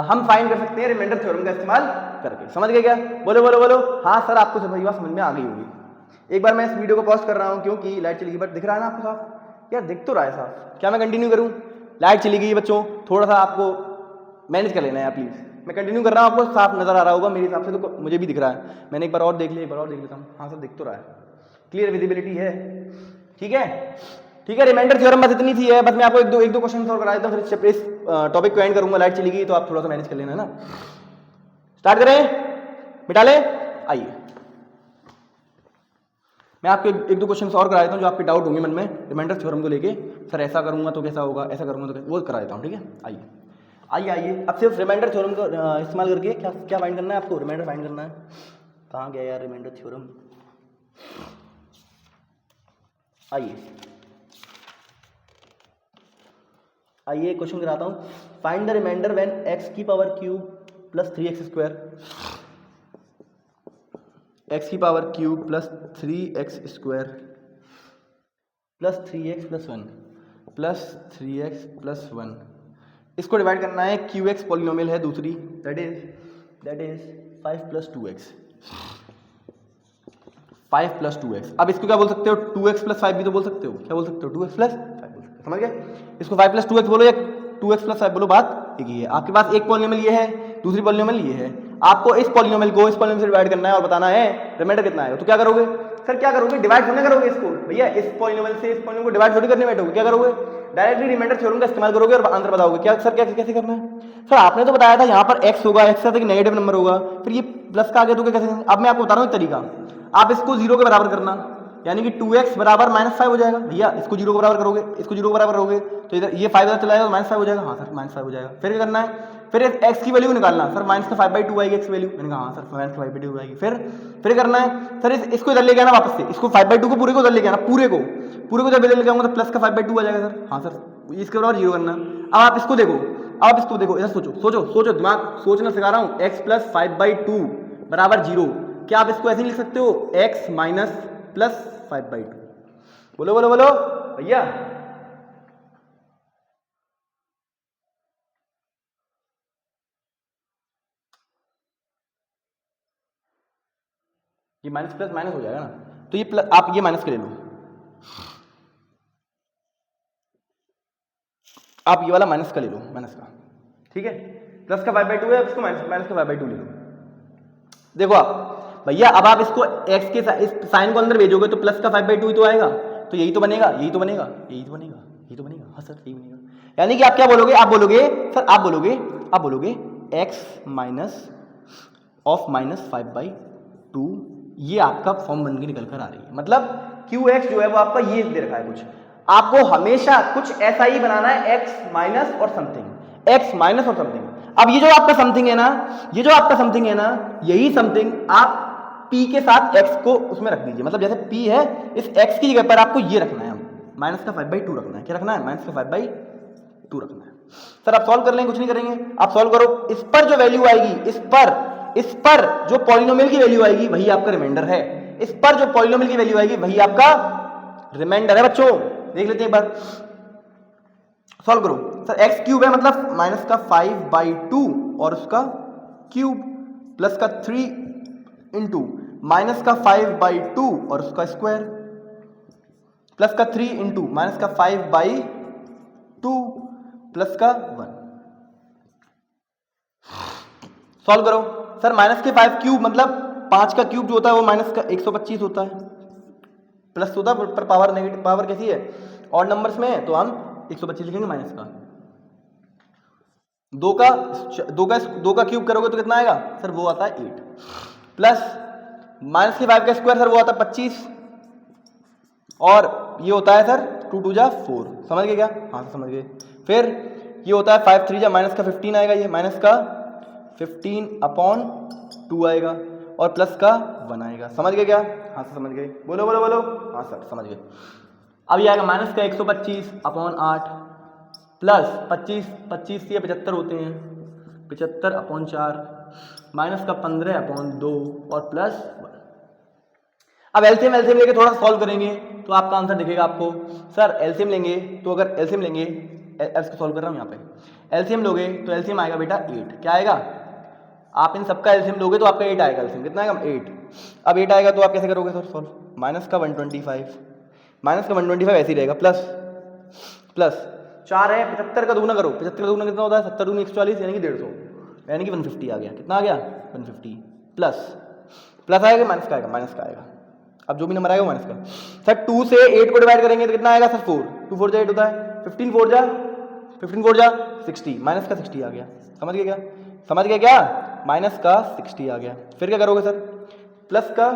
हम फाइंड कर सकते हैं रिमाइंडर थ्योरम का इस्तेमाल करके। समझ गए क्या, बोलो बोलो बोलो, हाँ सर आपको सभी बात समझ में आ गई होगी। एक बार मैं इस वीडियो को पॉज कर रहा हूं क्योंकि लाइट चली गई, बट दिख रहा है ना आपको साफ, यार दिख तो रहा है साफ, क्या मैं कंटिन्यू करूं, लाइट चली गई बच्चों, थोड़ा सा आपको मैनेज कर लेना है प्लीज, मैं कंटिन्यू कर रहा हूं, आपको साफ नजर आ रहा होगा मेरे हिसाब से, तो मुझे भी दिख रहा है, मैंने एक बार और देख लिया, एक बार और देख लेता हूं, हाँ सर दिख तो रहा है, क्लियर विजिबिलिटी है, ठीक है ठीक है। रिमाइंडर थ्योरम बस इतनी सी है, बस मैं आपको एक दो क्वेश्चन सॉल्व करा देता हूं, फिर इस टॉपिक को एंड करूंगा, लाइट चली गई तो आप थोड़ा सा मैनेज कर लेना है ना। स्टार्ट करें, मिटा ले, आइए मैं आपको एक दो क्वेश्चन और करा देता हूं जो आपके डाउट होंगे मन में रिमाइंडर थ्योरम को लेके, सर ऐसा करूंगा तो कैसा होगा, ऐसा करूंगा तो कैसा, वो करा देता हूं, ठीक है। आइए आइए आइए, अब सिर्फ रिमाइंडर थ्योरम को इस्तेमाल करके क्या क्या फाइंड करना है आपको, रिमाइंडर फाइंड करना है। कहाँ गया यार रिमाइंडर थ्योरम, आइए आइए क्वेश्चन कराता हूं, find the remainder when x की power cube plus 3x square, x की power cube plus 3x square plus 3x plus 1 plus 3x plus 1, इसको डिवाइड करना है, qx पॉलिनोमियल है दूसरी, that is 5 plus 2x, 5 plus 2x। अब इसको क्या बोल सकते हो, 2x प्लस 5 भी तो बोल सकते हो, क्या बोल सकते हो, 2x प्लस 5 बोल सकते हो, समझ गए। इसको 5 प्लस 2x बोलो या 2x प्लस 5 बोलो, बात एक ही है। आपके पास एक पॉलिनोमियल ये है, दूसरी पॉलिनोमियल ये है, आपको इस पॉलिनोमियल को इस पॉलिनोमियल से डिवाइड करना है और बताना है रिमाइंडर कितना आएगा। तो क्या करोगे सर, क्या करोगे, डिवाइड थोड़ी करोगे इसको भैया, इस पॉलिनोमियल से इस पॉलिनोमियल को डिवाइड थोड़ी करने बैठोगे, क्या करोगे, डायरेक्टली रिमाइंडर थ्योरम का इस्तेमाल करोगे और आंसर बताओगे। क्या सर क्या कैसे करना है, सर आपने तो बताया था यहाँ पर x होगा, x साथ एक नेगेटिव नंबर होगा, फिर ये प्लस का आगे तो कैसे, अब मैं आपको बता रहा हूँ तरीका, आप इसको 0 के बराबर करना, यानी कि 2x बराबर -5 हो जाएगा भैया, इसको 0 के बराबर करोगे, इसको 0 के बराबर करोगे तो इधर ये 5 चला जाएगा तो -5 हो जाएगा, हाँ सर -5 हो जाएगा। फिर क्या करना है, फिर x की वैल्यू निकालना, सर -5/2 आएगी x वैल्यू, मैंने कहा हाँ सर -5/2 आएगी। फिर करना है सर इसको इधर लेके आना वापस से, इसको 5/2 को पूरे को इधर लेके आना, पूरे को जब इधर लेके आऊंगा तो प्लस का 5/2 आ जाएगा सर, हाँ सर इसके बराबर 0 करना। अब आप इसको देखो, इधर सोचो, दिमाग सोचना सिखा रहा हूँ, x प्लस 5/2 बराबर 0, क्या आप इसको ऐसे लिख सकते हो, x माइनस प्लस 5/2, बोलो बोलो बोलो भैया, ये माइनस प्लस माइनस हो जाएगा ना, तो ये प्लस आप ये माइनस के ले लो, आप ये वाला माइनस का ले लो, माइनस का, ठीक है, प्लस का 5/2 है, इसको माइनस का 5/2 ले लो। देखो आप भैया, अब आप इसको x के इस साइन को अंदर भेजोगे तो प्लस का 5/2 ही तो आएगा, तो यही तो बनेगा, हाँ सर यही बनेगा। यानी कि आप क्या बोलोगे, आप बोलोगे x माइनस ऑफ -5/2, ये आपका फॉर्म बन के निकल कर आ रही है, मतलब qx जो है वो आपका ये दे रखा है कुछ, आपको हमेशा कुछ ऐसा ही बनाना है, x माइनस और समथिंग। अब ये जो आपका समथिंग है ना, ये जो आपका समथिंग है ना, यही समथिंग आप p के साथ x को उसमें रख दीजिए। मतलब जैसे p है, इस x की जगह पर आपको ये रखना है, माइनस का 5/2 रखना है। क्या रखना है? माइनस का 5/2 रखना है। सर आप सॉल्व कर लेंगे, कुछ नहीं करेंगे, आप सॉल्व करो। इस पर जो वैल्यू आएगी, इस पर जो पॉलिनोमियल की वैल्यू आएगी वही आपका रिमाइंडर है। इस पर जो पॉलिनोमियल की वैल्यू आएगी वही आपका रिमाइंडर है बच्चों। देख लेते हैं एक बार, सॉल्व करो। सर एक्स क्यूब है, मतलब माइनस का 5/2 और उसका क्यूब प्लस का 3 इंटू माइनस का 5/2 और उसका स्क्वायर प्लस का 3 इंटू माइनस का 5/2 प्लस का 1। सॉल्व करो। सर माइनस के 5 क्यूब मतलब 5 का क्यूब जो होता है वो माइनस का 125 होता है, प्लस होता है पर पावर नेगेटिव, पावर कैसी है? और नंबर्स में है तो हम 125 लिखेंगे माइनस का। 2 का क्यूब करोगे तो कितना आएगा? सर वो आता है 8 प्लस माइनस के 5 का स्क्वायर, सर वो आता है 25 और ये होता है सर 2 2 जा 4। समझ गए क्या? हाँ समझ गए। फिर ये होता है 5 3 जा माइनस का 15 आएगा, ये माइनस का 15/2 आएगा और प्लस का 1 आएगा। समझ गए क्या? हाँ सर समझ गए। बोलो बोलो बोलो। हाँ सर समझ गए। अब ये आएगा माइनस का 125/8 प्लस 25 से 75 होते हैं, 75/4 माइनस का 15/2 और प्लस 1। अब एलसीएम लेके थोड़ा सॉल्व करेंगे तो आपका आंसर दिखेगा आपको। सर एलसीएम लेंगे तो अगर एलसीएम लेंगे, इसको सॉल्व कर रहा हूँ यहाँ पे, एलसीएम लोगे तो एलसीएम आएगा बेटा 8। क्या आएगा? आप इन सबका एलसीएम लोगे तो आपका 8 आएगा। एलसीएम कितना आएगा? 8। अब 8 आएगा तो आप कैसे करोगे सर सॉल्व? माइनस का 125 ऐसे ही रहेगा, प्लस 4 है, 75 का दूना करो, 75 का दूना कितना होता है? 70 दूनी 140 यानी कि 150, यानी कि 150 आ गया। कितना आ गया? 150 प्लस आएगा माइनस का आएगा, माइनस का आएगा। अब जो भी नंबर आएगा माइनस का। सर 2 से 8 को डिवाइड करेंगे तो कितना आएगा सर? 4, 2 4 जा 8 होता है, 15 4 जा 60, माइनस का 60 आ गया। समझ गए क्या? समझ गए क्या? माइनस का 60 आ गया। फिर क्या करोगे सर? प्लस का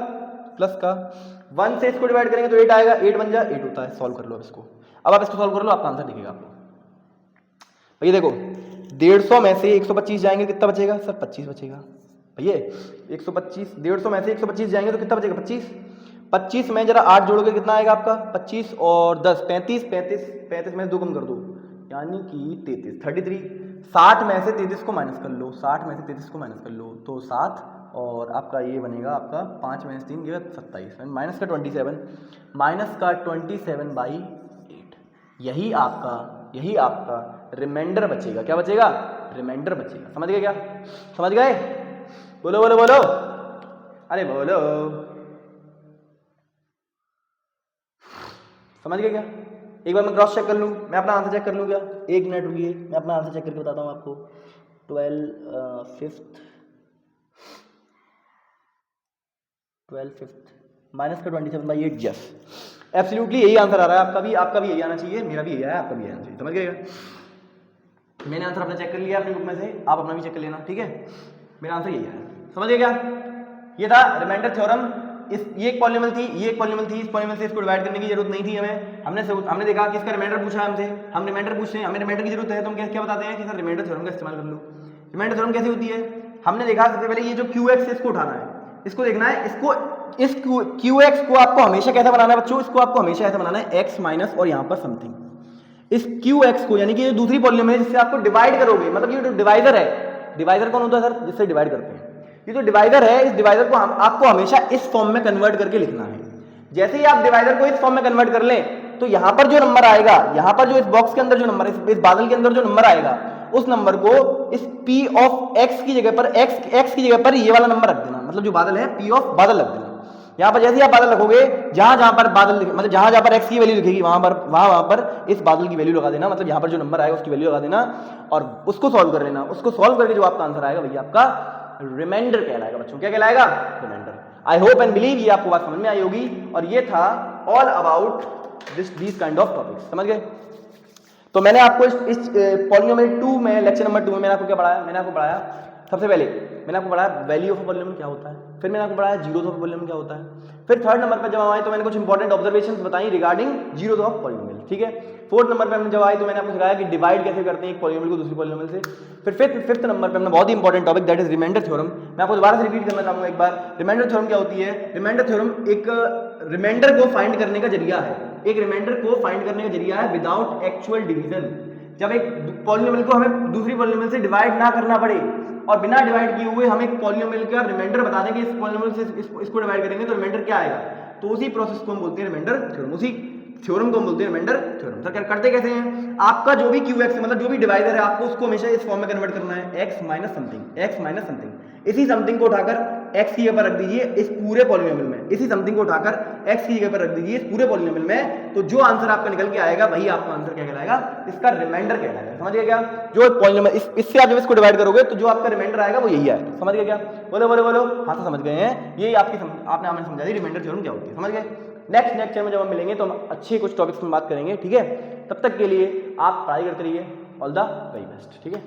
1 से इसको डिवाइड करेंगे तो 8 आएगा, 8 1 जा 8 होता है। सॉल्व कर लो अब इसको। अब आप इसको सॉल्व कर लो, आपका आंसर दिखेगा आपको। भैया देखो 150 में से 125 जाएंगे कितना बचेगा? सर 25 बचेगा। भैया 125, 150 में से 125 जाएंगे तो कितना बचेगा? 25 में जरा 8 जोड़ोगे कितना आएगा आपका? 25 और 10 35 में 2 कम कर दो यानी कि 33। 60 में से 33 को माइनस कर लो, 60 में से 33 को माइनस कर लो तो 7 और आपका ये बनेगा आपका 5 में से 3 ये 27, माइनस का 27/8। यही आपका रिमाइंडर बचेगा। क्या बचेगा? रिमाइंडर बचेगा। समझ गए क्या? समझ गए? बोलो बोलो बोलो, अरे बोलो। समझ गए क्या? एक बार मैं क्रॉस चेक कर लूँ, मैं अपना आंसर चेक कर लूँ क्या? 1 मिनट रुकिए, मैं अपना आंसर चेक करके बताता हूँ आपको। 12/5 माइनस का 27/8। यस एब्सोल्युटली यही आंसर आ रहा है। आपका भी यही आना चाहिए, मेरा भी यही आया, आपका भी यही आना चाहिए। समझ गए? मैंने आंसर अपना चेक कर लिया अपनी बुक में से, आप अपना भी चेक कर लेना, ठीक है? मेरा आंसर यही आया। समझ गए क्या? ये था रिमाइंडर थ्योरम। ये एक पॉलिनोमियल थी, इस पॉलिनोमियल से इसको डिवाइड करने की जरूरत नहीं थी हमें। हमने देखा कि इसका रिमाइंडर पूछा है हमसे, हम रिमाइंडर पूछते हैं, हमें रिमाइंडर की जरूरत है तो हम क्या बताते हैं कि सर रिमाइंडर थ्योरम का इस्तेमाल कर लो। रिमाइंडर थ्योरम कैसी होती है? हमने देखा सबसे पहले ये जो QX इसको उठाना है, इसको देखना है, इस QX को आपको हमेशा कैसे बनाना है बच्चों? इसको आपको हमेशा ऐसा बनाना है x माइनस और यहाँ पर समथिंग। इस QX को यानी कि ये दूसरी पॉलिनोमियल है जिससे आपको डिवाइड करोगे, मतलब ये जो डिवाइजर है, डिवाइजर कौन होता है सर? जिससे डिवाइड करते हैं। ये जो डिवाइडर है, इस डिवाइडर को आपको हमेशा इस फॉर्म में कन्वर्ट करके लिखना है। जैसे ही आप डिवाइडर को इस फॉर्म में कन्वर्ट कर लें तो यहां पर जो नंबर आएगा, यहां पर जो इस बॉक्स के अंदर जो नंबर है, इस बादल के अंदर जो नंबर आएगा, उस नंबर को इस P ऑफ x की जगह पर x की जगह पर ये वाला नंबर रख देना। मतलब जो बादल है P ऑफ बादल रख देना। यहाँ पर जैसे ही आप बादल रखोगे, जहां पर बादल मतलब जहां पर x की वैल्यू लिखेगी वहां पर इस बादल की वैल्यू लगा देना। मतलब यहाँ पर जो नंबर आएगा उसकी वैल्यू लगा देना और उसको सॉल्व कर लेना। उसको सॉल्व करके जो आपका आंसर आएगा वही आपका रिमाइंडर कहलाएगा बच्चों। क्या कहलाएगा? Remainder. I hope and believe ये आपको बात समझ में आई होगी। और ये था all about this kind of topics. समझ गए? तो मैंने आपको इस पॉलिनोमियल 2 में, लेक्चर नंबर 2 में मैंने आपको क्या पढ़ाया? मैंने आपको पढ़ाया सबसे पहले मैंने आपको पढ़ाया वैल्यू ऑफ पॉलिनोमियल क्या होता है, फिर मैंने आपको पढ़ाया जीरोस ऑफ पॉलिनोमियल क्या होता है, फिर थर्ड नंबर पर जब हम आए तो मैंने कुछ इंपॉर्टेंट ऑब्जर्वेशंस बताई रिगार्डिंग जीरोस ऑफ पॉलिनोमियल, ठीक है। फोर्थ नंबर पे हमने जब आए तो मैंने आपको सिखाया कि डिवाइड कैसे करते हैं एक पॉलिनोमियल को दूसरी पॉलिनोमियल से। फिर फिफ्थ नंबर पे हमने बहुत ही important topic that is remainder theorem. मैं आपको दोबारा से रिपीट करना चाहूंगा एक बार, रिमाइंडर थ्योरम क्या होती है। रिमाइंडर थ्योरम एक रिमाइंडर को फाइंड करने का जरिया है, एक रिमाइंडर को फाइंड करने का जरिया है विदाउट एक्चुअल डिवीजन। जब एक पॉलिनोमियल को हमें दूसरी पॉलिनोमियल से डिवाइड ना करना पड़े और बिना डिवाइड किए हुए हम एक पॉलिनोमियल का रिमाइंडर बता दें कि इस पॉलिनोमियल से इसको डिवाइड करेंगे तो रिमाइंडर क्या आएगा, तो उसी प्रोसेस को हम बोलते हैं रिमाइंडर थ्योरम, उसी थ्योरम को हम बोलते हैं रिमाइंडर थ्योरम। सर करते कैसे हैं, आपका जो भी क्यू एक्स मतलब जो भी डिवाइजर है आपको उसको हमेशा इस फॉर्म में कन्वर्ट करना है, x minus something, x minus something. इसी समथिंग को उठाकर x की जगह पर रख दीजिए इस पूरे पॉलिनोमियल में, इसी समथिंग को उठाकर x की जगह पर रख दीजिए इस पूरे पॉलिनोमियल में, तो जो आंसर आपका निकल के आएगा वही आपका आंसर क्या कहलाएगा, इसका रिमाइंडर कहलाएगा। समझ गए क्या, जो पॉलिनोमियल इससे आप जब इसको डिवाइड करोगे तो जो आपका रिमाइंडर आएगा वो यही आएगा। समझ गए क्या, बोलो बोलो बोलो, हाँ तो समझ गए हैं, यही आपने हमें समझा दी रिमाइंडर थ्योरम क्या होती है। समझ गए। नेक्स्ट लेक्चर में जब हम मिलेंगे तो हम अच्छे कुछ टॉपिक्स में बात करेंगे, ठीक है। तब तक के लिए आप पढ़ाई करते रहिए, ऑल द वेरी बेस्ट, ठीक है।